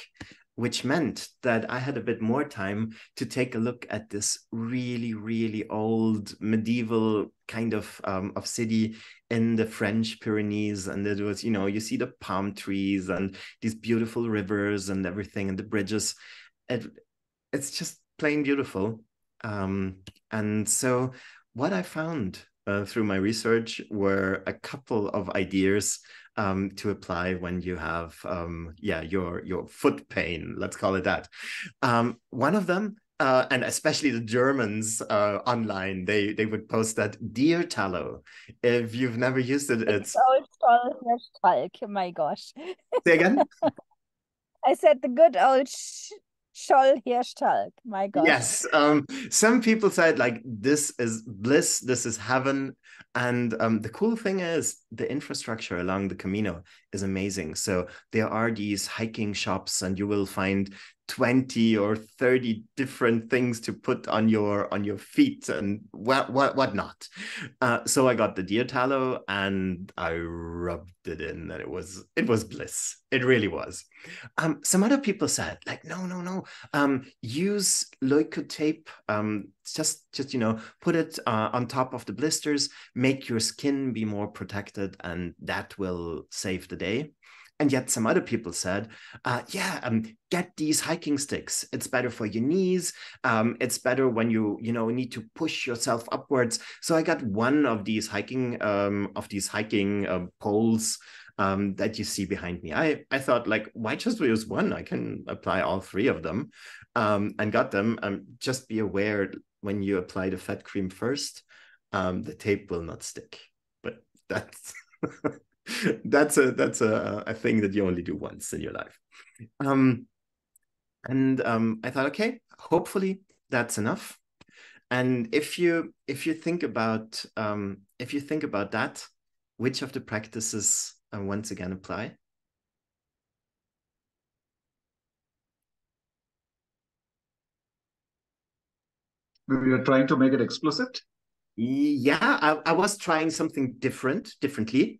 Speaker 2: which meant that I had a bit more time to take a look at this really, really old medieval kind of city in the French Pyrenees. And it was, you see the palm trees and these beautiful rivers and everything and the bridges. It's just plain beautiful. And so what I found through my research were a couple of ideas to apply when you have your foot pain, let's call it that. One of them, and especially the Germans online, they would post that deer tallow. If you've never used it, it's
Speaker 1: old Schollhirschtalk. My gosh.
Speaker 2: Say again?
Speaker 1: I said the good old Schollhirschtalk. My gosh.
Speaker 2: Yes. Some people said like this is bliss, this is heaven. And the cool thing is the infrastructure along the Camino is amazing. So there are these hiking shops and you will find 20 or 30 different things to put on your feet and what not. So I got the deer tallow and I rubbed it in, and it was bliss. It really was. Some other people said like no, use leukotape. Just put it on top of the blisters, make your skin be more protected, and that will save the day. And yet some other people said, get these hiking sticks. It's better for your knees. It's better when you need to push yourself upwards. So I got one of these hiking poles that you see behind me. I thought like, why just use one? I can apply all three of them, and got them. Just be aware when you apply the fat cream first, the tape will not stick. But that's that's a thing that you only do once in your life. I thought, okay, hopefully that's enough. And if you think about that, which of the practices once again apply?
Speaker 9: You're trying to make it explicit?
Speaker 2: Yeah, I was trying something differently.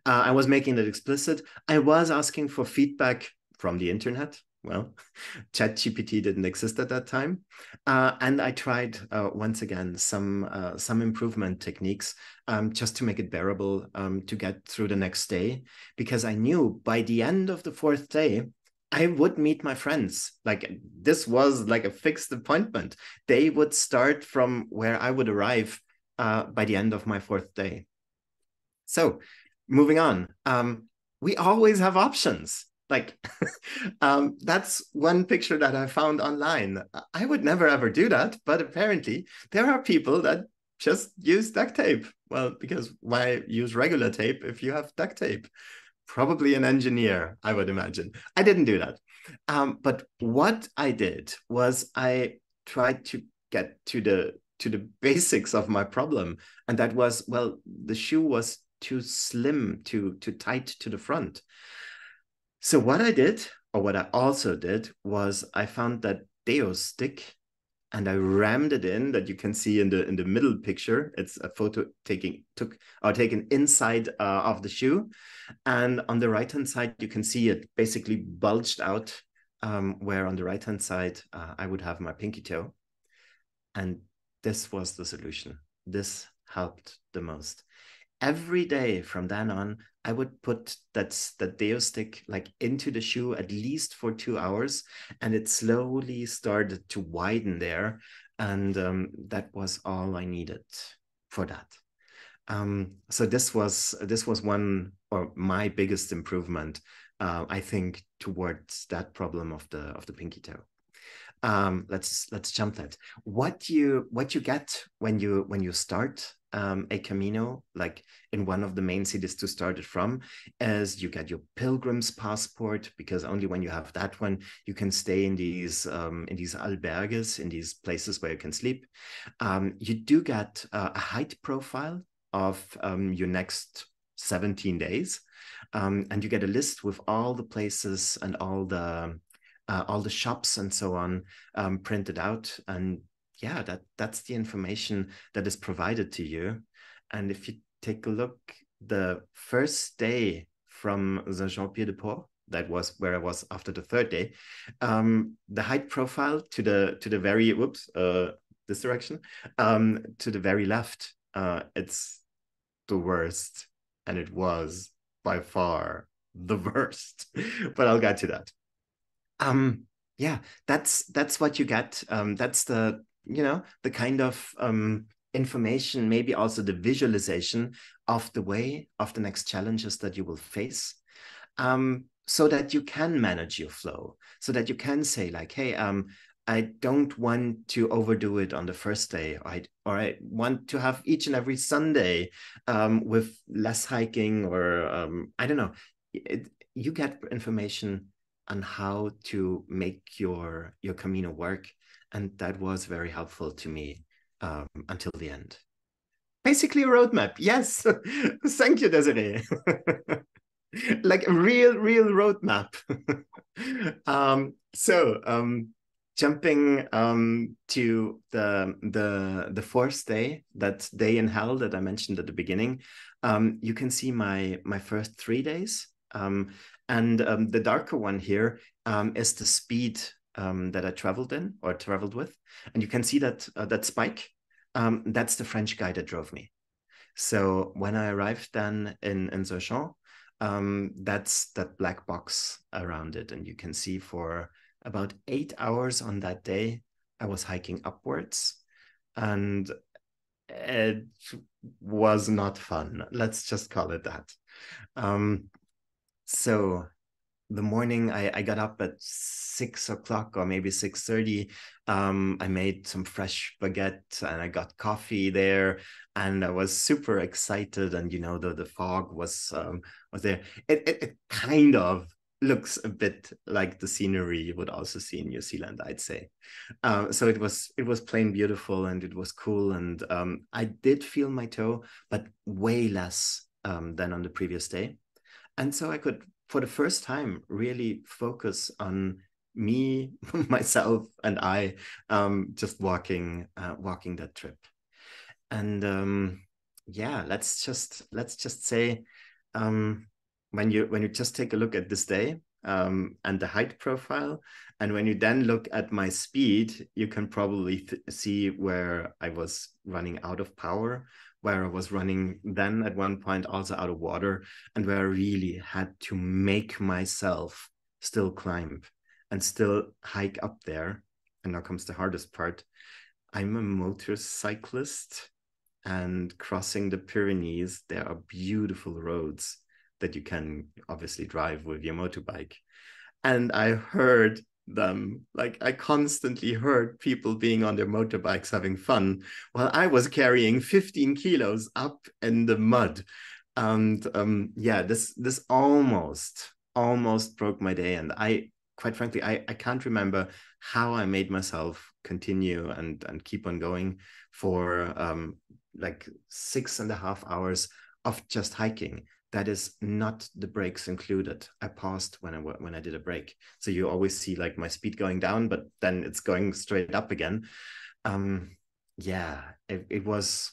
Speaker 2: I was making it explicit. I was asking for feedback from the internet. Well, ChatGPT didn't exist at that time. And I tried, once again, some improvement techniques just to make it bearable to get through the next day. Because I knew by the end of the fourth day, I would meet my friends. Like this was like a fixed appointment. They would start from where I would arrive by the end of my fourth day. So moving on, we always have options. Like that's one picture that I found online. I would never ever do that, but apparently there are people that just use duct tape. Well, because why use regular tape if you have duct tape? Probably an engineer, I would imagine. I didn't do that. But what I did was I tried to get to the basics of my problem, and that was, well, the shoe was too slim, too tight to the front. So what I did, or what I also did, was I found that Deo stick and I rammed it in, that you can see in the middle picture. It's a photo taken inside of the shoe, and on the right hand side you can see it basically bulged out, where on the right hand side I would have my pinky toe, and this was the solution. This helped the most. Every day from then on, I would put that Deo stick like into the shoe at least for 2 hours, and it slowly started to widen there. And that was all I needed for that. So this was one, or my biggest improvement, I think, towards that problem of the pinky toe. Let's jump that. What you get when you start a Camino, like in one of the main cities to start it from, is you get your pilgrim's passport, because only when you have that one you can stay in these albergues, in these places where you can sleep. You do get a height profile of your next 17 days, and you get a list with all the places and all the shops and so on, printed out. And yeah, that's the information that is provided to you. And if you take a look, the first day from Saint-Jean-Pied-de-Port, that was where I was after the third day, the height profile to the very, this direction, to the very left, it's the worst. And it was by far the worst, but I'll get to that. Yeah, that's what you get. That's the kind of information, maybe also the visualization of the next challenges that you will face, so that you can manage your flow, so that you can say like, hey, I don't want to overdo it on the first day, or I want to have each and every Sunday with less hiking, or I don't know. You get information on how to make your Camino work, and that was very helpful to me until the end. Basically a roadmap. Yes. Thank you, Desiree. Like a real roadmap. Jumping to the fourth day, that day in hell that I mentioned at the beginning, you can see my first 3 days. And the darker one here is the speed that I traveled with. And you can see that that spike, that's the French guy that drove me. So when I arrived then in Sochaux, that's that black box around it. And you can see for about 8 hours on that day, I was hiking upwards. And it was not fun. Let's just call it that. So the morning I got up at 6 o'clock or maybe 6:30. I made some fresh baguette and I got coffee there, and I was super excited. And the fog was there. It kind of looks a bit like the scenery you would also see in New Zealand, I'd say. So it was plain beautiful, and it was cool. And I did feel my toe, but way less than on the previous day. And so I could, for the first time, really focus on me, myself, and I, just walking that trip. And yeah, let's just say, when you just take a look at this day, and the height profile, and when you then look at my speed, you can probably see where I was running out of power, where I was running then at one point also out of water, and where I really had to make myself still climb and still hike up there. And now comes the hardest part. I'm a motorcyclist. and crossing the Pyrenees, there are beautiful roads that you can obviously drive with your motorbike. And I heard them, like I constantly heard people being on their motorbikes having fun while I was carrying 15 kilos up in the mud. And yeah, this almost broke my day. And I, quite frankly, I can't remember how I made myself continue and keep on going for like 6.5 hours of just hiking. That is not the breaks included. I paused when I did a break. So you always see like my speed going down, but then it's going straight up again. Yeah, it was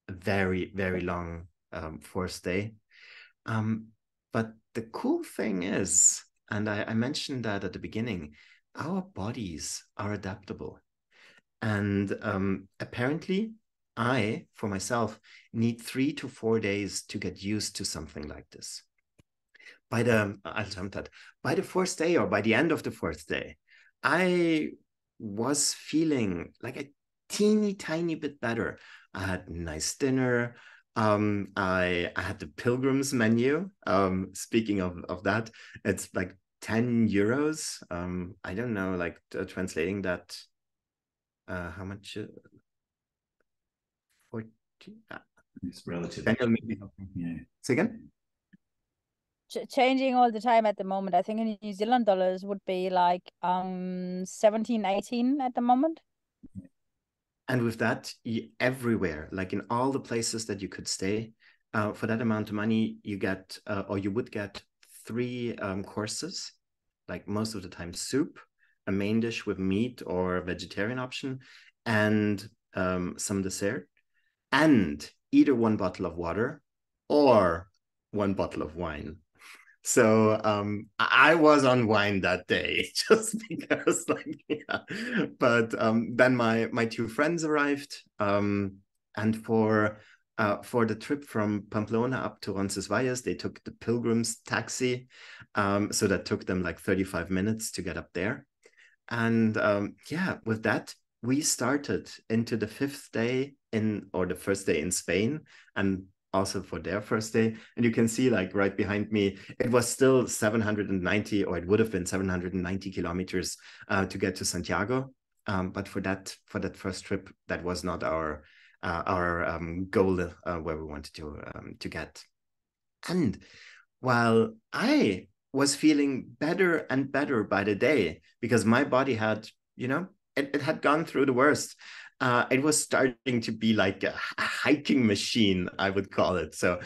Speaker 2: a very, very long fourth day. But the cool thing is, and I mentioned that at the beginning, our bodies are adaptable. And apparently, I, for myself, need 3 to 4 days to get used to something like this. By the fourth day or by the end of the fourth day, I was feeling like a tiny bit better. I had a nice dinner. I had the Pilgrim's menu. Speaking of that, it's like 10 euros. I don't know, like translating that. How much? 40.
Speaker 3: It's relative.
Speaker 2: Daniel, maybe.
Speaker 3: Yeah.
Speaker 2: Say again?
Speaker 1: Changing all the time at the moment. I think in New Zealand dollars would be like 17, 18 at the moment.
Speaker 2: And with that, everywhere, like in all the places that you could stay, for that amount of money, you get, or you would get 3 courses, like most of the time soup, a main dish with meat or a vegetarian option, and some dessert, and either 1 bottle of water or 1 bottle of wine. So I was on wine that day just because, like, yeah. But then my 2 friends arrived, and for the trip from Pamplona up to Roncesvalles, they took the Pilgrim's taxi, so that took them like 35 minutes to get up there. And yeah, with that, we started into the 5th day or the first day in Spain, and also for their first day. And you can see, like right behind me, it was still 790, or it would have been 790 kilometers to get to Santiago. But for that first trip, that was not our goal where we wanted to get. And while I was feeling better and better by the day, because my body had, it had gone through the worst. It was starting to be like a hiking machine, I would call it. So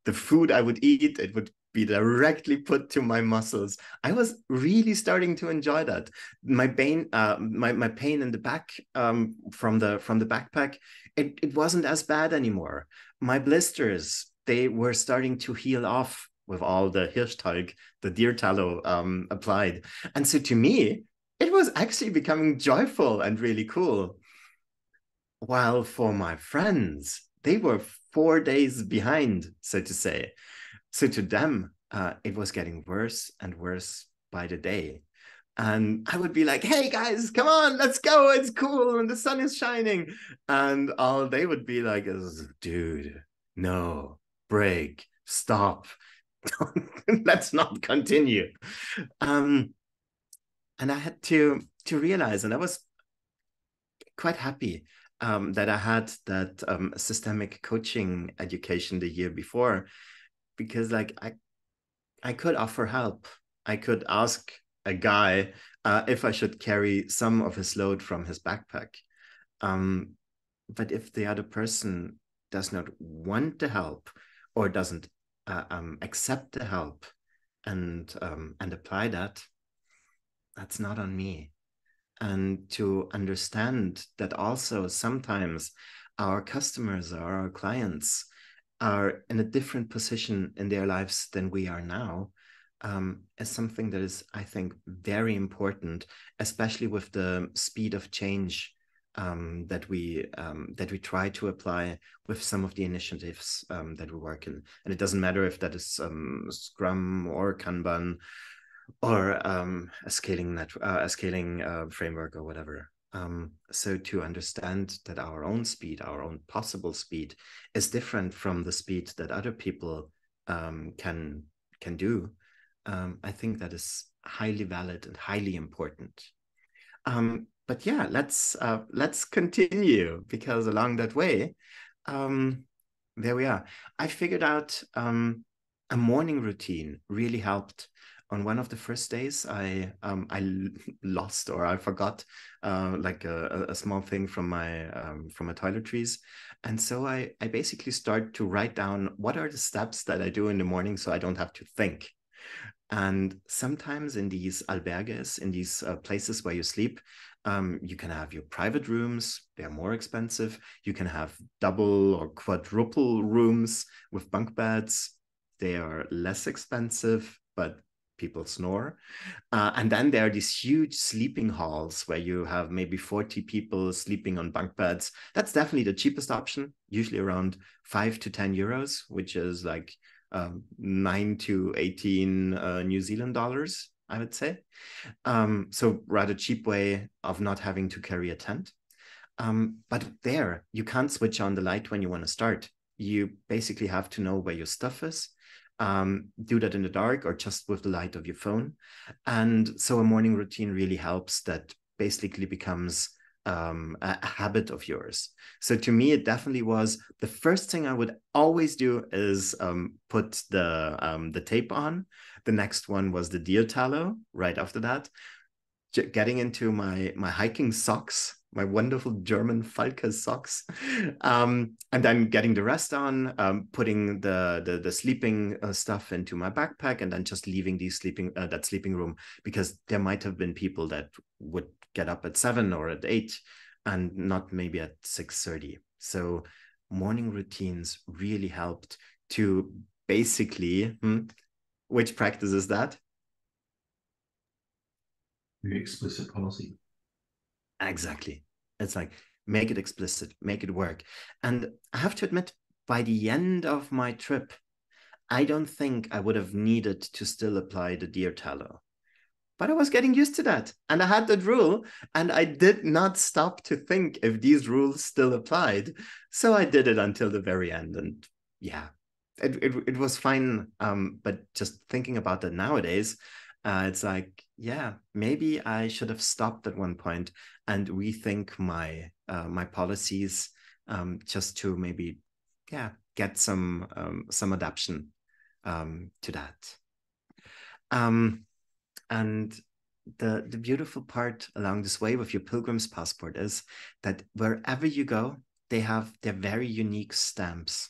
Speaker 2: the food I would eat, it would be directly put to my muscles. I was really starting to enjoy that. My pain, my pain in the back from the backpack, it wasn't as bad anymore. My blisters, they were starting to heal off with all the Hirschtalg, the deer tallow applied. And so to me, it was actually becoming joyful and really cool. While for my friends, they were 4 days behind, so to say. So to them, it was getting worse and worse by the day. And I would be like, hey guys, come on, let's go. It's cool and the sun is shining. And all they would be like is, dude, no, break, stop. Let's not continue. And I had to realize, and I was quite happy that I had that systemic coaching education the year before, because like I could offer help. I could ask a guy if I should carry some of his load from his backpack. But if the other person does not want the help or doesn't accept the help and apply that, that's not on me. And to understand that also sometimes our customers or our clients are in a different position in their lives than we are now, is something that is, I think, very important, especially with the speed of change that we try to apply with some of the initiatives that we work in. And it doesn't matter if that is Scrum or Kanban or a scaling framework or whatever. So to understand that our own speed, our own possible speed, is different from the speed that other people can do, I think that is highly valid and highly important. But yeah, let's continue, because along that way, there we are. I figured out a morning routine really helped. On one of the first days, I lost, or I forgot like a small thing from my toiletries, and so I basically start to write down what are the steps that I do in the morning, so I don't have to think. And sometimes in these albergues, in these places where you sleep, you can have your private rooms. They're more expensive. You can have double or quadruple rooms with bunk beds. They are less expensive, but people snore. And then there are these huge sleeping halls where you have maybe 40 people sleeping on bunk beds. That's definitely the cheapest option, usually around 5 to 10 euros, which is like 9 to 18 New Zealand dollars, I would say. So rather cheap way of not having to carry a tent. But there, you can't switch on the light when you want to start. You basically have to know where your stuff is. Do that in the dark or just with the light of your phone. And so a morning routine really helps. That basically becomes a habit of yours. So to me, it definitely was the first thing I would always do is put the tape on. The next one was the deer tallow. Right after that, getting into my hiking socks, my wonderful German Falke socks, and then getting the rest on, putting the sleeping stuff into my backpack, and then just leaving that sleeping room, because there might have been people that would get up at 7 or at 8 and not maybe at 6:30. So morning routines really helped to basically, which practice is that?
Speaker 3: Very explicit policy.
Speaker 2: Exactly. It's like, make it explicit, make it work. And I have to admit, by the end of my trip, I don't think I would have needed to still apply the deer tallow. But I was getting used to that. And I had that rule, and I did not stop to think if these rules still applied. So I did it until the very end. And yeah, it was fine. But just thinking about that nowadays, it's like, yeah, maybe I should have stopped at one point and rethink my policies, just to maybe, get some adaptation to that. And the beautiful part along this way with your pilgrim's passport is that wherever you go, they have their very unique stamps.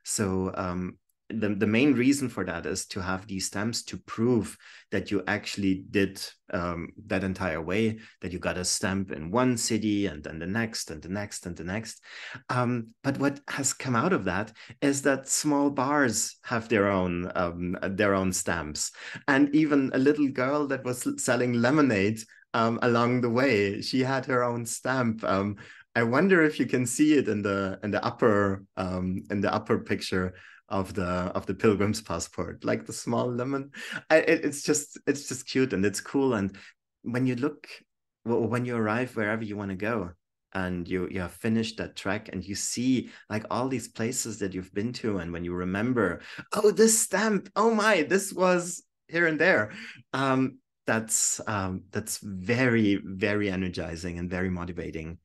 Speaker 2: So the main reason for that is to have these stamps to prove that you actually did that entire way, that you got a stamp in one city and then the next and the next and the next. But what has come out of that is that small bars have their own stamps. And even a little girl that was selling lemonade along the way, she had her own stamp. I wonder if you can see it in the upper picture of the pilgrim's passport, like the small lemon. It's just cute and it's cool. And when you arrive wherever you want to go, and you have finished that trek, and you see like all these places that you've been to, and when you remember, oh, this stamp, oh my, this was here and there, that's very, very energizing and very motivating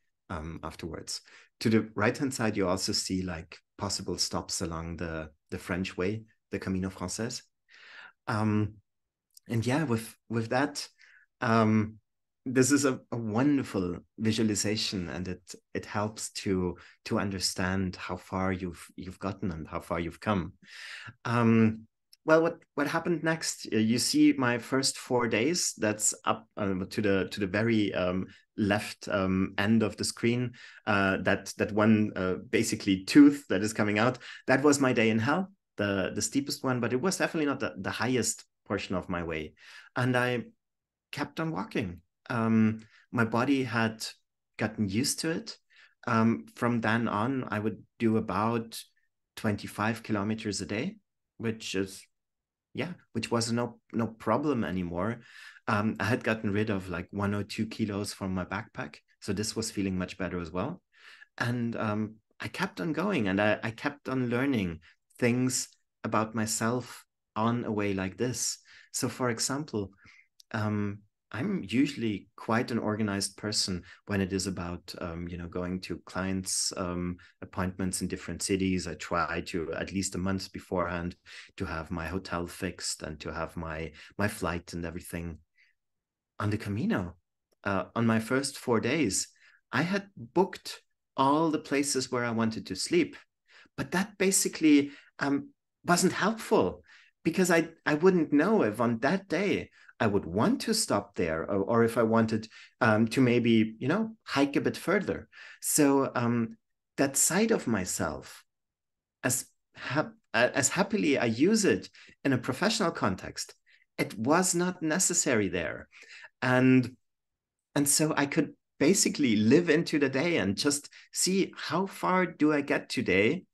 Speaker 2: afterwards. To the right hand side, you also see like possible stops along the French way, the Camino Français. And yeah, with that, this is a wonderful visualization, and it helps to understand how far you've gotten and how far you've come. Well, what happened next? You see my first 4 days. That's up to the very left end of the screen. That one basically tooth that is coming out. That was my day in hell, the steepest one, but it was definitely not the highest portion of my way. And I kept on walking. My body had gotten used to it. From then on, I would do about 25 kilometers a day, which was no problem anymore. I had gotten rid of like 1 or 2 kilos from my backpack, So this was feeling much better as well. And I kept on going, and I kept on learning things about myself on a way like this. So for example, I'm usually quite an organized person when it is about, going to clients' appointments in different cities. I try to, at least a month beforehand, to have my hotel fixed and to have my flight and everything. On the Camino, on my first 4 days, I had booked all the places where I wanted to sleep, but that basically wasn't helpful, because I wouldn't know if on that day I would want to stop there, or if I wanted to maybe, hike a bit further. So that side of myself, as happily I use it in a professional context, it was not necessary there. And so I could basically live into the day and just see how far do I get today,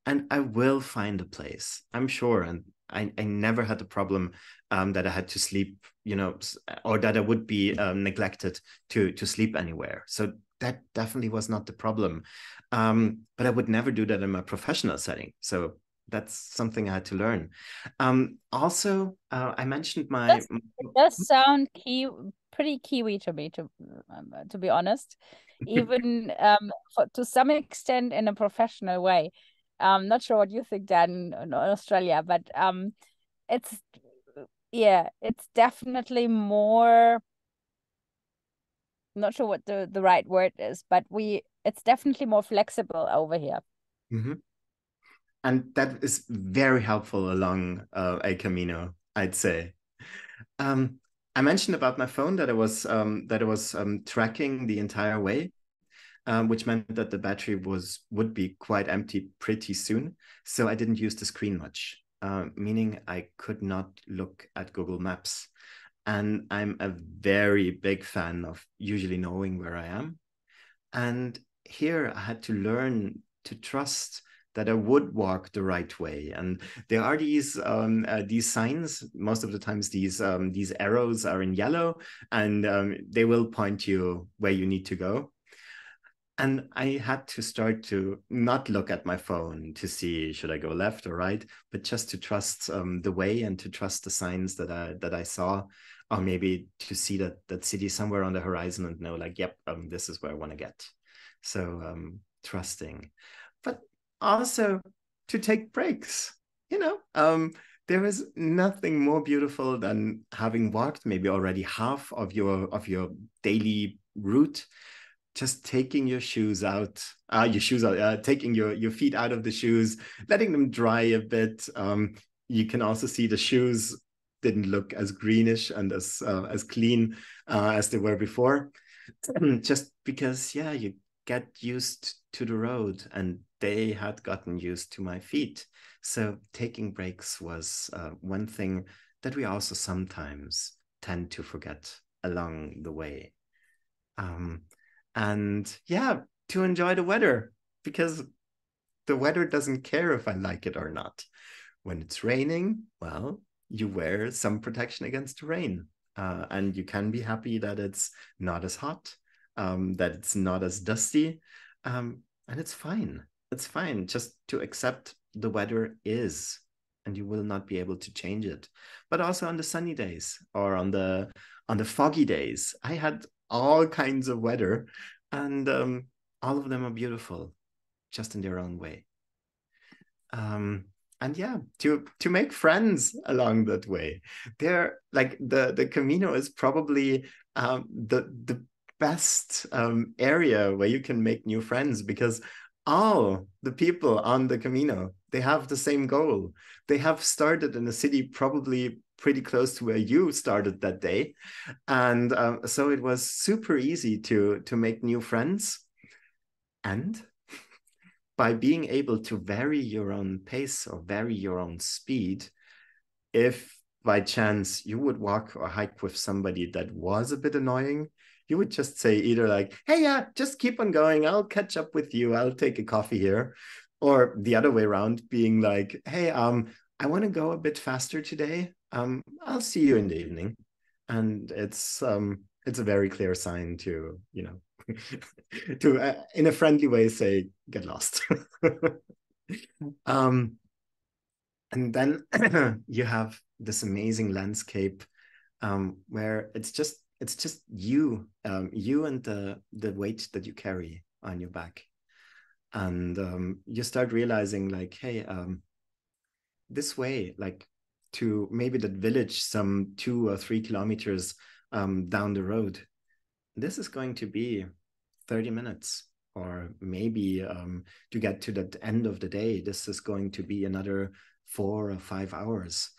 Speaker 2: and I will find a place, I'm sure. And I never had the problem that I had to sleep, or that I would be neglected to sleep anywhere. So that definitely was not the problem. But I would never do that in my professional setting. So that's something I had to learn. Also, I mentioned
Speaker 1: it does sound pretty Kiwi to me, to be honest, even to some extent in a professional way. Not sure what you think, Dan, in Australia, but it's definitely more. I'm not sure what the right word is, but it's definitely more flexible over here.
Speaker 2: Mm-hmm. And that is very helpful along a Camino, I'd say. I mentioned about my phone that I was tracking the entire way, which meant that the battery would be quite empty pretty soon. So I didn't use the screen much, meaning I could not look at Google Maps. And I'm a very big fan of usually knowing where I am. And here I had to learn to trust that I would walk the right way. And there are these signs. Most of the times, these arrows are in yellow, and they will point you where you need to go. And I had to start to not look at my phone to see should I go left or right, but just to trust the way and to trust the signs that I saw, or maybe to see that city somewhere on the horizon and know, like, yep, this is where I want to get. So trusting, but also to take breaks. There is nothing more beautiful than having walked maybe already half of your daily route, just taking your shoes out, taking your feet out of the shoes, letting them dry a bit. You can also see the shoes didn't look as greenish and as clean as they were before, just because, you get used to the road, and they had gotten used to my feet. So taking breaks was one thing that we also sometimes tend to forget along the way. And to enjoy the weather, because the weather doesn't care if I like it or not. When it's raining, well, you wear some protection against the rain, and you can be happy that it's not as hot, that it's not as dusty, and it's fine. It's fine just to accept the weather is, and you will not be able to change it. But also on the sunny days or on the foggy days, I had all kinds of weather, and all of them are beautiful, just in their own way. And to make friends along that way, they're like the Camino is probably the best area where you can make new friends, because all the people on the Camino, they have the same goal. They have started in a city probably pretty close to where you started that day, and so it was super easy to make new friends. And by being able to vary your own pace or vary your own speed, if by chance you would walk or hike with somebody that was a bit annoying, you would just say either like, hey, just keep on going, I'll catch up with you, I'll take a coffee here. Or the other way around, being like, hey, I want to go a bit faster today, I'll see you in the evening. And it's a very clear sign to to in a friendly way say get lost. And then you have this amazing landscape where it's just you you and the weight that you carry on your back, and you start realizing like, hey, this way, like to maybe that village some 2 or 3 kilometers down the road, this is going to be 30 minutes, or maybe to get to that end of the day, this is going to be another 4 or 5 hours.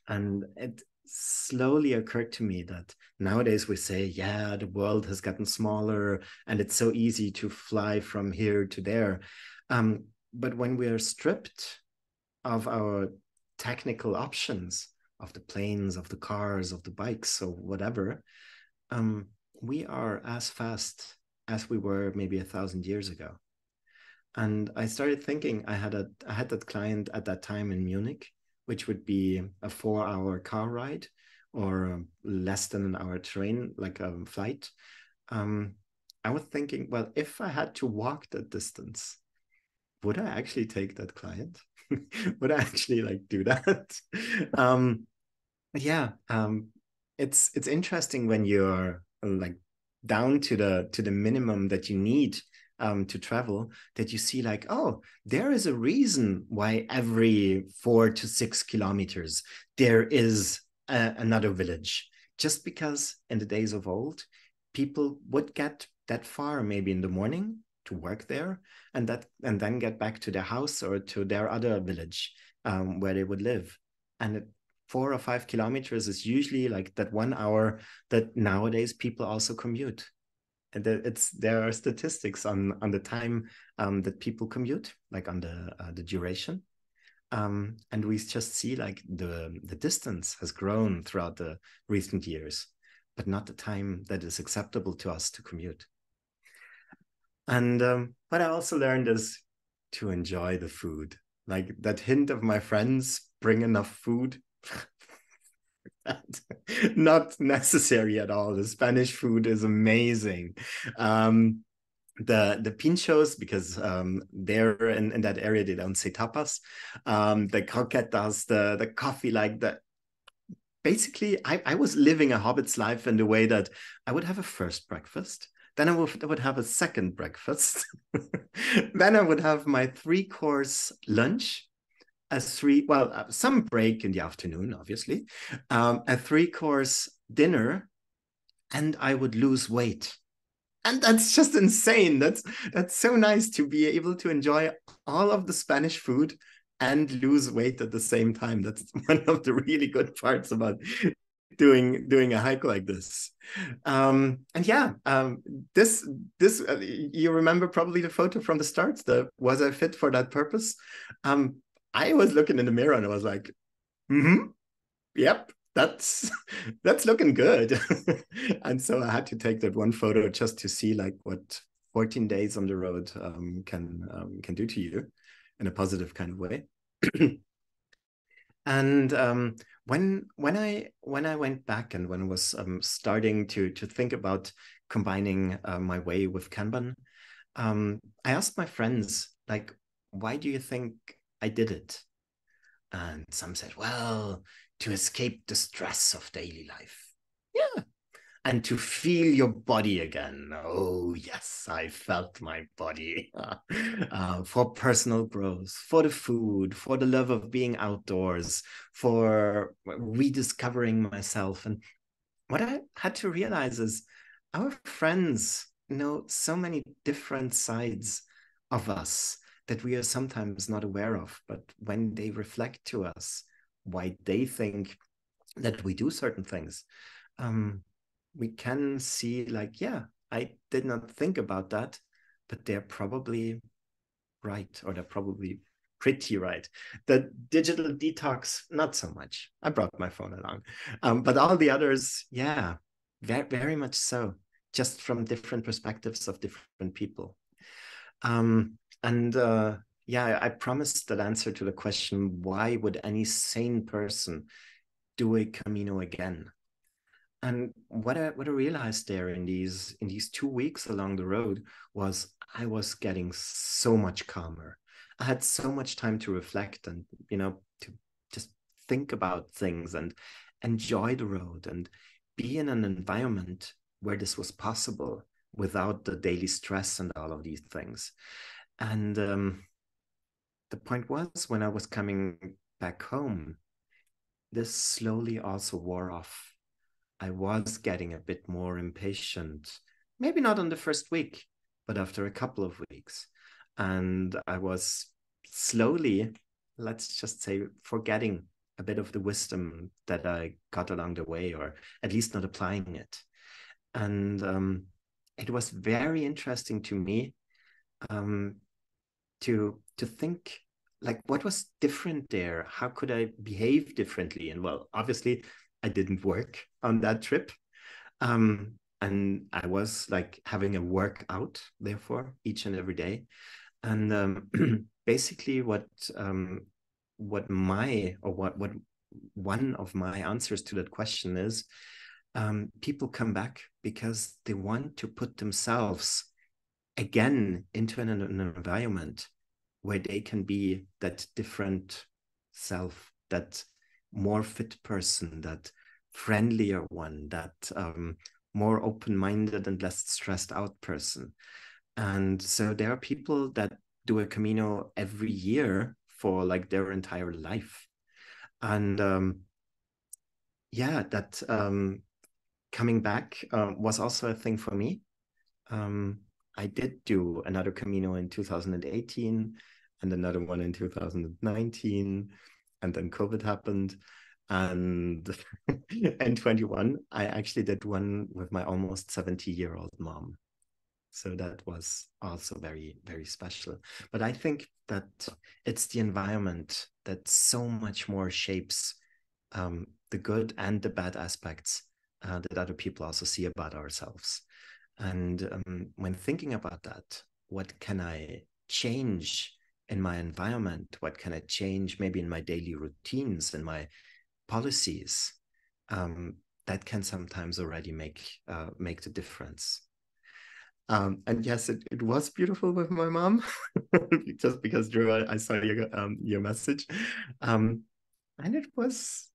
Speaker 2: And it slowly occurred to me that nowadays we say, yeah, the world has gotten smaller and it's so easy to fly from here to there. But when we are stripped of our technical options, of the planes, of the cars, of the bikes, or whatever, we are as fast as we were maybe 1,000 years ago. And I started thinking, I had that client at that time in Munich, which would be a 4-hour car ride or less than an hour train, like a flight. I was thinking, well, if I had to walk that distance, would I actually take that client? Would I actually like do that? Yeah, it's interesting when you're like down to the minimum that you need to travel, that you see like, oh, there is a reason why every 4 to 6 kilometers there is another village. Just because in the days of old, people would get that far maybe in the morning to work there, and then get back to their house or to their other village where they would live. And 4 or 5 kilometers is usually like that 1 hour that nowadays people also commute. And there are statistics on the time that people commute, like on the duration. And we just see like the distance has grown throughout the recent years, but not the time that is acceptable to us to commute. And what I also learned is to enjoy the food. Like that hint of my friends, bring enough food. Not necessary at all. The Spanish food is amazing. The pinchos, because they're in that area, they don't say tapas. The croquetas, the coffee, like that. Basically, I was living a hobbit's life in the way that I would have a first breakfast, then I would have a second breakfast, then I would have my 3-course lunch, some break in the afternoon, obviously, a 3-course dinner, and I would lose weight. And that's just insane. That's so nice to be able to enjoy all of the Spanish food and lose weight at the same time. That's one of the really good parts about doing a hike like this. And yeah, this you remember probably the photo from the start. Was I fit for that purpose? I was looking in the mirror and I was like, yep, that's looking good. And so I had to take that one photo just to see like what 14 days on the road can do to you in a positive kind of way. And when I went back and when I was starting to think about combining my way with Kanban, I asked my friends, like, why do you think I did it? And some said, well, to escape the stress of daily life. Yeah. And to feel your body again. Oh, yes, I felt my body. For personal growth, for the food, for the love of being outdoors, for rediscovering myself. And what I had to realize is our friends know so many different sides of us that we are sometimes not aware of. But when they reflect to us why they think that we do certain things, we can see like, yeah, I did not think about that, but they're probably right, or they're probably pretty right. The digital detox, not so much. I brought my phone along. But all the others, yeah, very, very much so, just from different perspectives of different people. Yeah, I promised that answer to the question, why would any sane person do a Camino again? And what I realized there in these 2 weeks along the road was I was getting so much calmer. I had so much time to reflect and, to just think about things and enjoy the road and be in an environment where this was possible without the daily stress and all of these things. And the point was, when I was coming back home, this slowly also wore off. I was getting a bit more impatient, maybe not on the first week, but after a couple of weeks. And I was slowly, let's just say, forgetting a bit of the wisdom that I got along the way, or at least not applying it. And it was very interesting to me to think, like, what was different there? How could I behave differently? And well, obviously, I didn't work on that trip. And I was like having a workout, therefore, each and every day. And basically what one of my answers to that question is, people come back because they want to put themselves again into an environment where they can be that different self, that more fit person, that friendlier one, that more open-minded and less stressed out person. And so there are people that do a Camino every year for like their entire life. And that coming back was also a thing for me. I did do another Camino in 2018 and another one in 2019, and then COVID happened. And in 21, I actually did one with my almost 70-year-old mom. So that was also very, very special. But I think that it's the environment that so much more shapes the good and the bad aspects that other people also see about ourselves. And when thinking about that, what can I change in my environment? What can I change maybe in my daily routines and my policies? That can sometimes already make the difference. And yes, it was beautiful with my mom, just because, Drew, I saw your message. And it was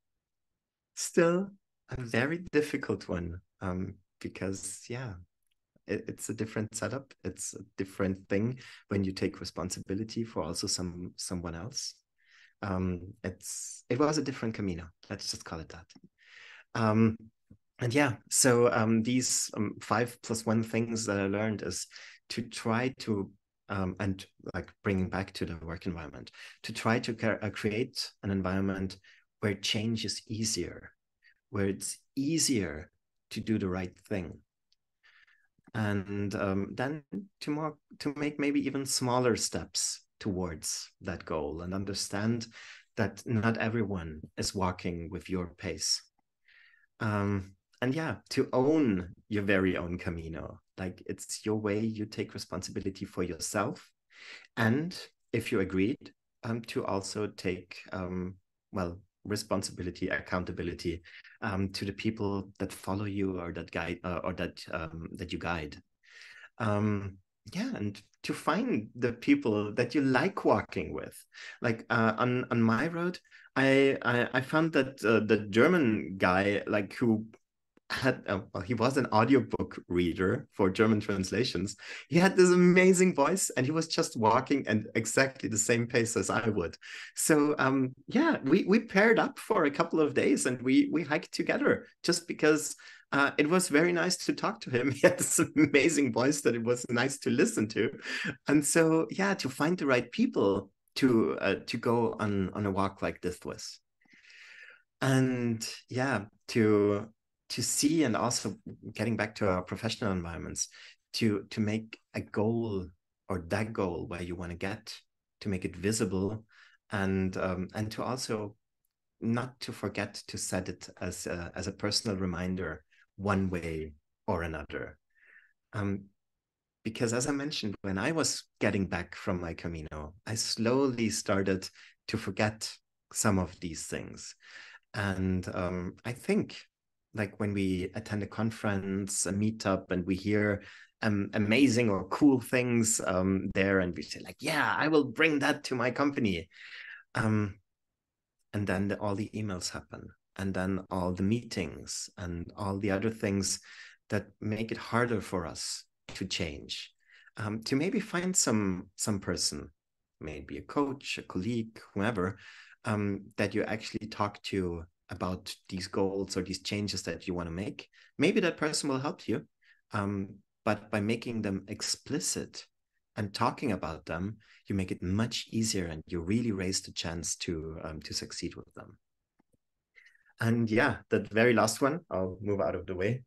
Speaker 2: still a very difficult one, because, yeah, it's a different setup. It's a different thing when you take responsibility for also someone else. It was a different Camino. Let's just call it that. And yeah, so these 5+1 things that I learned is to try to, and like bringing back to the work environment, to try to create an environment where change is easier, where it's easier to do the right thing. And then to make maybe even smaller steps towards that goal, and understand that not everyone is walking with your pace. And yeah, to own your very own Camino. Like, it's your way, you take responsibility for yourself. And if you agreed, to also take, responsibility, accountability to the people that follow you or that guide or that you guide. And to find the people that you like walking with. Like on my road, I found that the German guy, like, who had he was an audiobook reader for German translations. He had this amazing voice, and he was just walking at exactly the same pace as I would. So we paired up for a couple of days, and we hiked together, just because it was very nice to talk to him. He had this amazing voice that it was nice to listen to. And so to find the right people to go on a walk like this with. And to see, and also getting back to our professional environments, to make a goal, or that goal where you want to get, to make it visible, and to also not to forget to set it as a personal reminder, one way or another. Because as I mentioned, when I was getting back from my Camino, I slowly started to forget some of these things. And I think like when we attend a conference, a meetup, and we hear amazing or cool things there, and we say like, yeah, I will bring that to my company. And then all the emails happen, and then all the meetings and all the other things that make it harder for us to change, to maybe find some person, maybe a coach, a colleague, whoever, that you actually talk to about these goals or these changes that you want to make. Maybe that person will help you, but by making them explicit and talking about them, you make it much easier, and you really raise the chance to succeed with them. And yeah, that very last one, I'll move out of the way.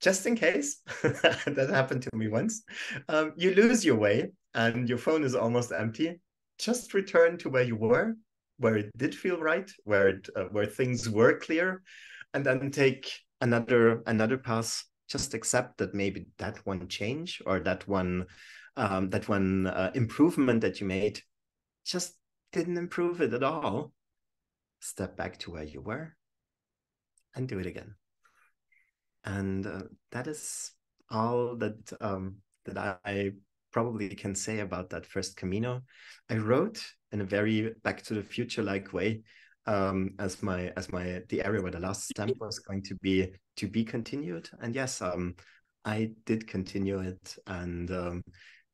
Speaker 2: Just in case, that happened to me once, you lose your way and your phone is almost empty, just return to where you were, where it did feel right, where things were clear, and then take another pass. Just accept that maybe that one change or that one improvement that you made just didn't improve it at all. Step back to where you were and do it again. And that is all that I probably can say about that first Camino. I wrote in a very Back to the Future like way, as the area where the last stamp was going to be continued. And yes, I did continue it. And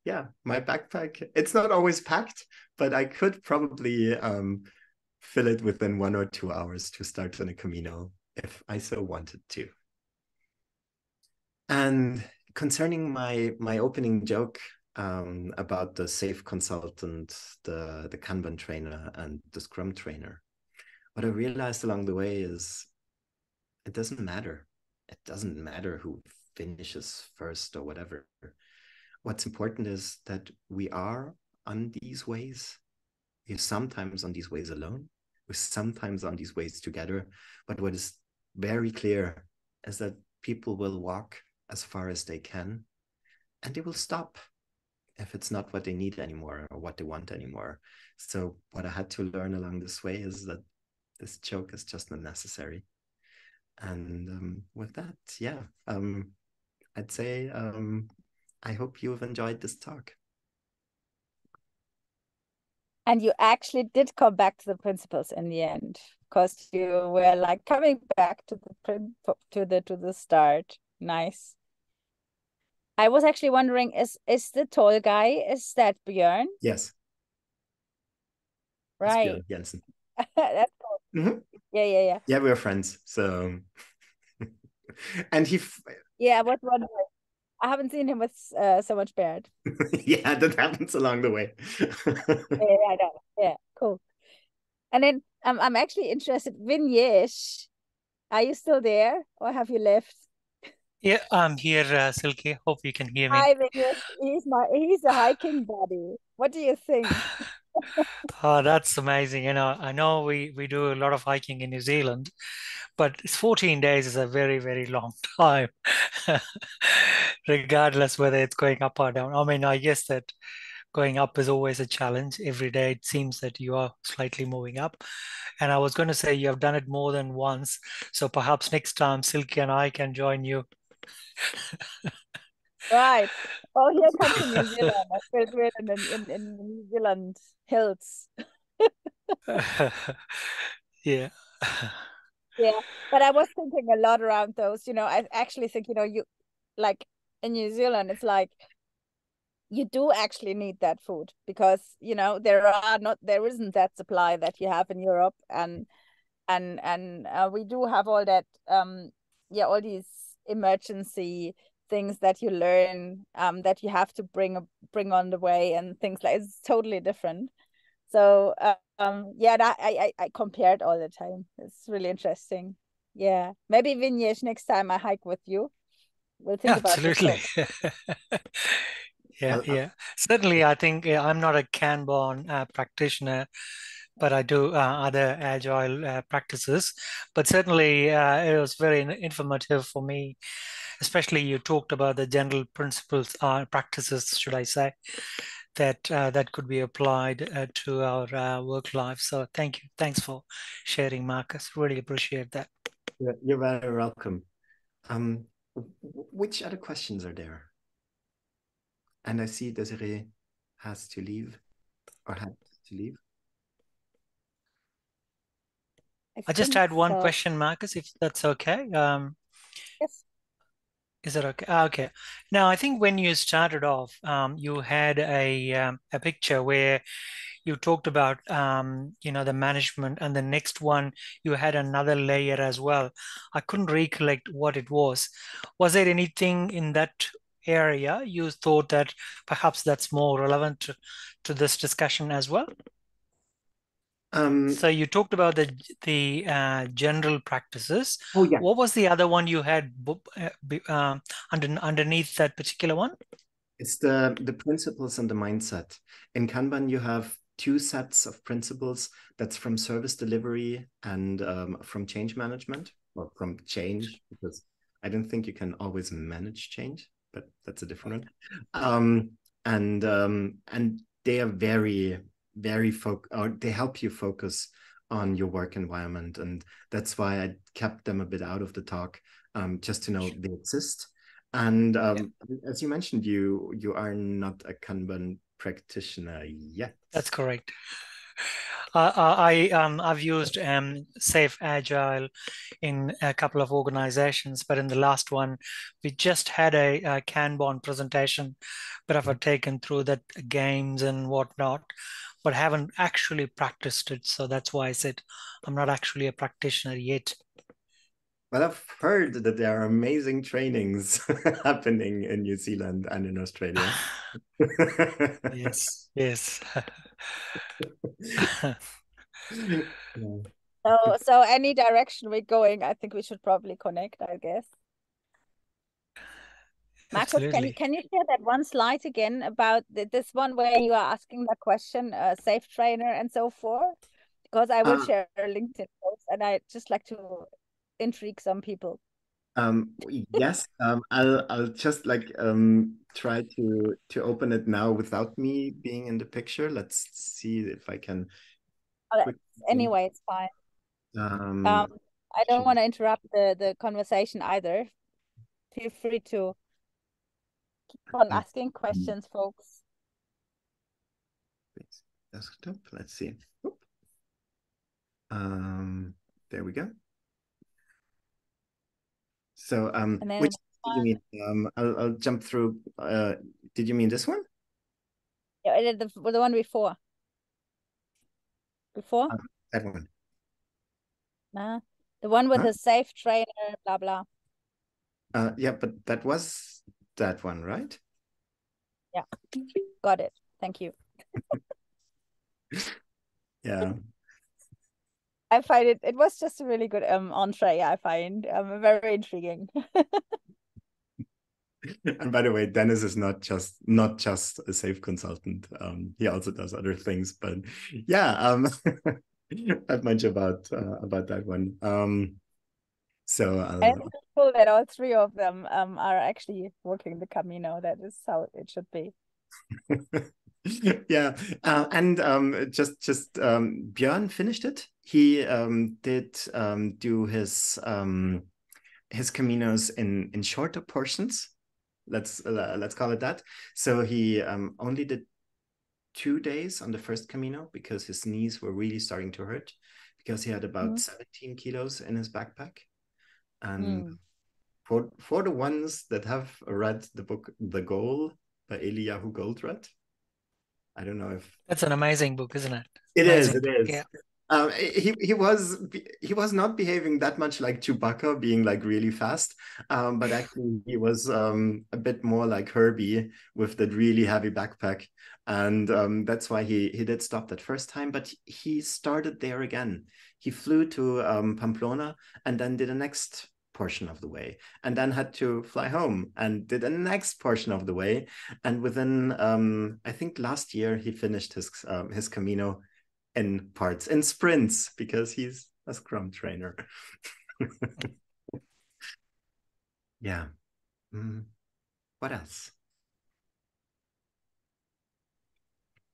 Speaker 2: yeah, my backpack, it's not always packed, but I could probably fill it within 1 or 2 hours to start on a Camino if I so wanted to. And concerning my opening joke about the SAFe consultant, the Kanban trainer, and the Scrum trainer, what I realized along the way is it doesn't matter. It doesn't matter who finishes first or whatever. What's important is that we are on these ways. We're sometimes on these ways alone. We're sometimes on these ways together. But what is very clear is that people will walk as far as they can, and they will stop if it's not what they need anymore or what they want anymore. So what I had to learn along this way is that this joke is just not necessary. And with that, yeah, I'd say I hope you've enjoyed this talk.
Speaker 1: And you actually did come back to the principles in the end, because you were like coming back to the start. Nice. I was actually wondering, is the tall guy, is that Björn?
Speaker 2: Yes.
Speaker 1: Right.
Speaker 2: Björn Jensen.
Speaker 1: That's cool.
Speaker 2: Mm-hmm.
Speaker 1: Yeah.
Speaker 2: Yeah, we're friends. So, and
Speaker 1: yeah, I was wondering. I haven't seen him with so much beard.
Speaker 2: Yeah, that happens along the way.
Speaker 1: Yeah, I know. Yeah, cool. And then I'm actually interested. Vinyesh, are you still there or have you left?
Speaker 10: Yeah, I'm here, Silky. Hope you can hear me.
Speaker 1: Hi, Vinyesh. He's a hiking buddy. What do you think?
Speaker 10: Oh, that's amazing. I know we do a lot of hiking in New Zealand, but 14 days is a very, very long time, regardless whether it's going up or down. I mean, I guess that going up is always a challenge. Every day it seems that you are slightly moving up. And I was going to say you have done it more than once. So perhaps next time Silky and I can join you.
Speaker 1: Right. Oh, here come to New Zealand. I feel great in New Zealand hills.
Speaker 10: Yeah.
Speaker 1: Yeah, but I was thinking a lot around those. I actually think, you like in New Zealand, it's like you do actually need that food because there isn't that supply that you have in Europe, and we do have all that all these emergency things that you learn that you have to bring on the way, and things like it's totally different. So that I compare it all the time. It's really interesting. Yeah, maybe Vinyesh, next time I hike with you, we'll think about this.
Speaker 10: Absolutely. Yeah. Certainly, I think I'm not a Kanban practitioner, but I do other agile practices. But certainly, it was very informative for me. Especially, you talked about the general principles, practices, should I say, that could be applied to our work life. So thank you. Thanks for sharing, Markus. Really appreciate that.
Speaker 2: You're very welcome. Which other questions are there? And I see Desiree has to leave or had to leave.
Speaker 10: I just had one
Speaker 1: so.
Speaker 10: question, Marcus, if that's okay.
Speaker 1: Yes.
Speaker 10: Is that okay? Okay. Now, I think when you started off, you had a picture where you talked about the management, and the next one you had another layer as well. I couldn't recollect what it was. Was there anything in that area you thought that perhaps that's more relevant to this discussion as well? So you talked about the general practices.
Speaker 2: Oh yeah.
Speaker 10: What was the other one you had underneath that particular one?
Speaker 2: It's the principles and the mindset. In Kanban, you have two sets of principles. That's from service delivery and from change management, or from change, because I don't think you can always manage change, but that's a different one. And they are very or they help you focus on your work environment, and that's why I kept them a bit out of the talk, just to know they exist. And as you mentioned, you are not a Kanban practitioner yet.
Speaker 10: That's correct. I've used Safe Agile in a couple of organizations, but in the last one, we just had a Kanban presentation, but I've taken through that games and whatnot, but haven't actually practiced it. So that's why I said I'm not actually a practitioner yet.
Speaker 2: Well, I've heard that there are amazing trainings happening in New Zealand and in Australia.
Speaker 10: Yes, yes.
Speaker 1: So any direction we're going, I think we should probably connect, I guess. Markus,
Speaker 10: Absolutely.
Speaker 1: can you share that one slide again about this one where you are asking the question, safe trainer and so forth? Because I will share a LinkedIn post, and I just like to intrigue some people.
Speaker 2: Yes, I'll just like try to open it now without me being in the picture. Let's see if I can.
Speaker 1: Anyway, it's fine. I don't want to interrupt the conversation either. Feel free to keep on asking questions, folks.
Speaker 2: Desktop. Let's see. There we go. So which did you mean? I'll jump through. Did you mean this one?
Speaker 1: Yeah, the one before. Before?
Speaker 2: That one.
Speaker 1: Nah, the one with the safe trainer, blah blah.
Speaker 2: Yeah, but that was that one, right?
Speaker 1: Yeah, got it. Thank you.
Speaker 2: Yeah.
Speaker 1: I find it was just a really good entree. I find very intriguing.
Speaker 2: And by the way, Dennis is not just a safe consultant. He also does other things. But yeah, not much about that one. So
Speaker 1: and it's cool that all three of them are actually working the Camino. That is how it should be.
Speaker 2: Yeah, and just Björn finished it. He did do his Caminos in shorter portions. Let's call it that. So he only did 2 days on the first Camino because his knees were really starting to hurt, because he had about 17 kilos in his backpack. And for the ones that have read the book The Goal by Eliyahu Goldratt, I don't know if
Speaker 10: that's an amazing book, isn't it?
Speaker 2: It
Speaker 10: amazing
Speaker 2: is.
Speaker 10: book, yeah.
Speaker 2: He was not behaving that much like Chewbacca, being like really fast, but actually he was a bit more like Herbie with that really heavy backpack, and that's why he did stop that first time. But he started there again. He flew to Pamplona and then did the next portion of the way, and then had to fly home and did the next portion of the way. And within I think last year he finished his Camino in parts, in sprints, because he's a Scrum trainer. Yeah. What else?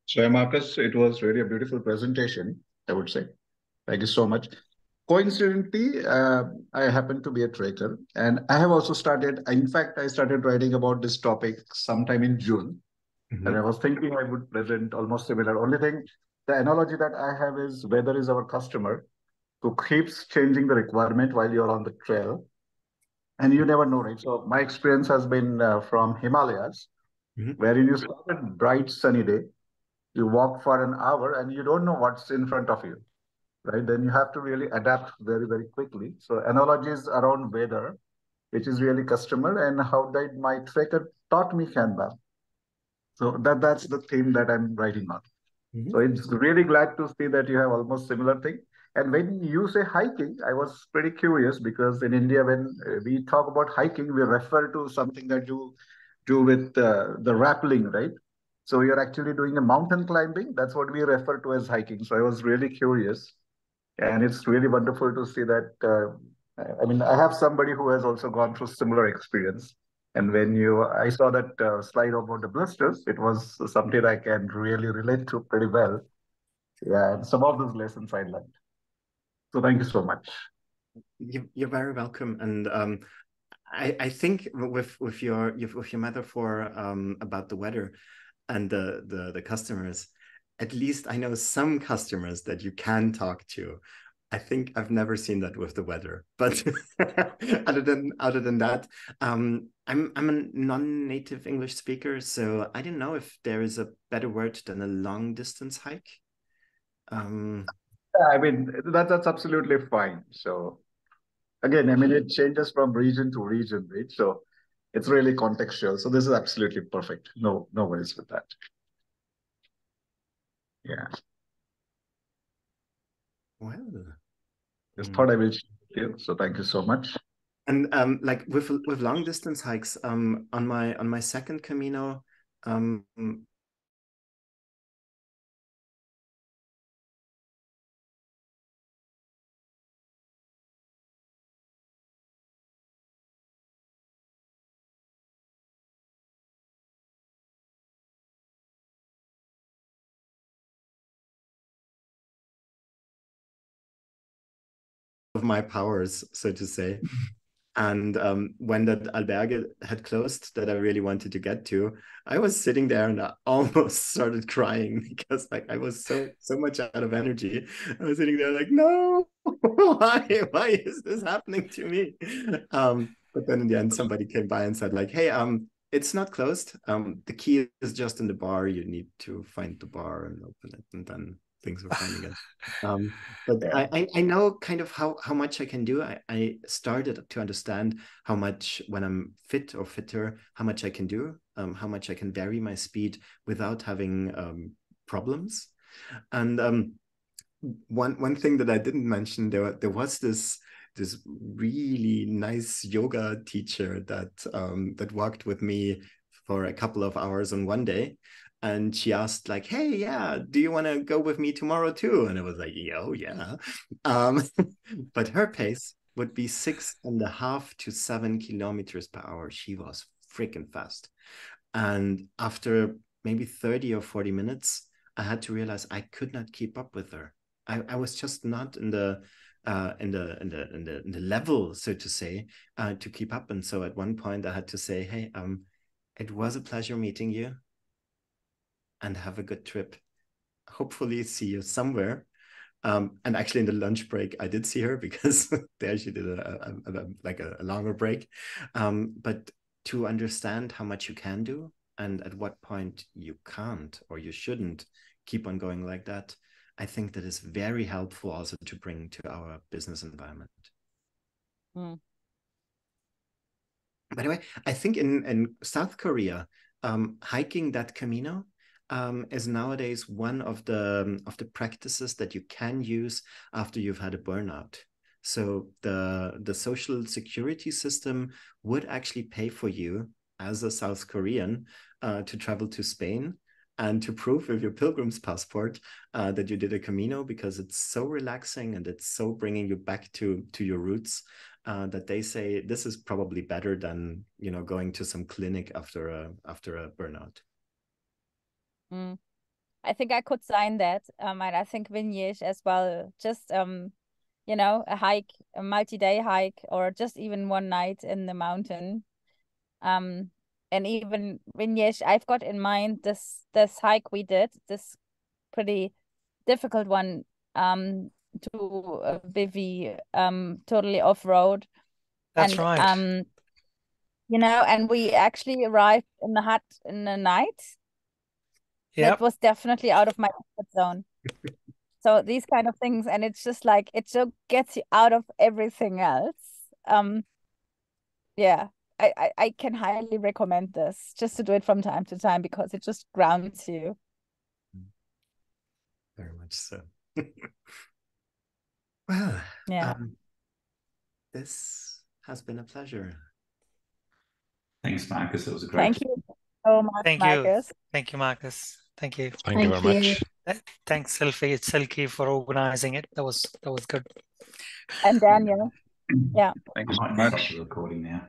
Speaker 9: So, Marcus, it was really a beautiful presentation, I would say. Thank you so much.
Speaker 11: coincidentally, I happen to be a trader, and I have also started. In fact, I started writing about this topic sometime in June, and I was thinking I would present almost similar. Only thing, the analogy that I have is weather is our customer who keeps changing the requirement while you're on the trail, and you never know, right? So my experience has been from Himalayas, wherein you start a bright sunny day, you walk for an hour, and you don't know what's in front of you, right? Then you have to really adapt very, very quickly. So analogies around weather, which is really customer, and how that my tracker taught me Kanban. So that's the theme that I'm writing on. So it's really glad to see that you have almost similar thing. And when you say hiking, I was pretty curious because in India, when we talk about hiking, we refer to something that you do with the rappelling, right? So you're actually doing a mountain climbing. That's what we refer to as hiking. So I was really curious, and it's really wonderful to see that. I mean, I have somebody who has also gone through similar experience. And when I saw that slide about the blisters, it was something I can really relate to pretty well. Yeah, and some of those lessons I learned. So thank you so much.
Speaker 2: You're very welcome. And I think with your metaphor about the weather and the customers, at least I know some customers that you can talk to. I think I've never seen that with the weather, but other than that, I'm a non-native English speaker, so I don't know if there is a better word than a long distance hike.
Speaker 11: I mean, that's absolutely fine. So again, I mean, it changes from region to region, right? So it's really contextual. So this is absolutely perfect. No worries with that. Yeah.
Speaker 2: Well,
Speaker 11: just thought I will share with you. So thank you so much.
Speaker 2: And like with long distance hikes, on my second Camino, of my powers, so to say. And when that albergue had closed that I really wanted to get to, I was sitting there and I almost started crying because like I was so much out of energy. I was sitting there like, no, why is this happening to me? But then in the end, somebody came by and said like, hey, it's not closed. The key is just in the bar. You need to find the bar and open it, and then things were fine again. But yeah. I know kind of how much I can do. I started to understand how much, when I'm fit or fitter, how much I can do, how much I can vary my speed without having problems. And one thing that I didn't mention, there was this really nice yoga teacher that walked with me for a couple of hours on one day. And she asked like, hey, yeah, do you want to go with me tomorrow too? And I was like, oh, yeah. But her pace would be 6.5 to 7 kilometers per hour. She was freaking fast. And after maybe 30 or 40 minutes, I had to realize I could not keep up with her. I was just not in the level, so to say, to keep up. And so at one point I had to say, hey, it was a pleasure meeting you, and have a good trip. Hopefully see you somewhere. And actually in the lunch break, I did see her because there she did a longer break. But to understand how much you can do and at what point you can't or you shouldn't keep on going like that, I think that is very helpful also to bring to our business environment. By the way, I think in South Korea, hiking that Camino is nowadays one of the practices that you can use after you've had a burnout. So the social security system would actually pay for you as a South Korean to travel to Spain and to prove with your pilgrim's passport that you did a Camino, because it's so relaxing and it's so bringing you back to your roots. That they say this is probably better than going to some clinic after a burnout.
Speaker 1: I think I could sign that, and I think Vinyesh as well. Just you know, a hike, a multi-day hike, or just even one night in the mountain. And even Vignesh, I've got in mind this hike we did, this pretty difficult one, to Vivi, totally off-road.
Speaker 10: That's
Speaker 1: and
Speaker 10: right.
Speaker 1: you know, and we actually arrived in the hut in the night.
Speaker 10: Yep.
Speaker 1: That was definitely out of my comfort zone. So these kind of things, and it's just like, it just gets you out of everything else. Yeah, I can highly recommend this, just to do it from time to time, because it just grounds you.
Speaker 2: Very much so. Well,
Speaker 1: yeah.
Speaker 2: This has been a pleasure.
Speaker 3: Thanks, Markus. It was a great.
Speaker 1: Thank you so much,
Speaker 10: Thank
Speaker 1: Markus.
Speaker 10: you. Thank you, Markus. Thank you.
Speaker 7: Thank you very much.
Speaker 10: Thanks, Silky, for organizing it. That was good.
Speaker 1: And Daniel. Yeah.
Speaker 3: Thank you. Might stop the recording now.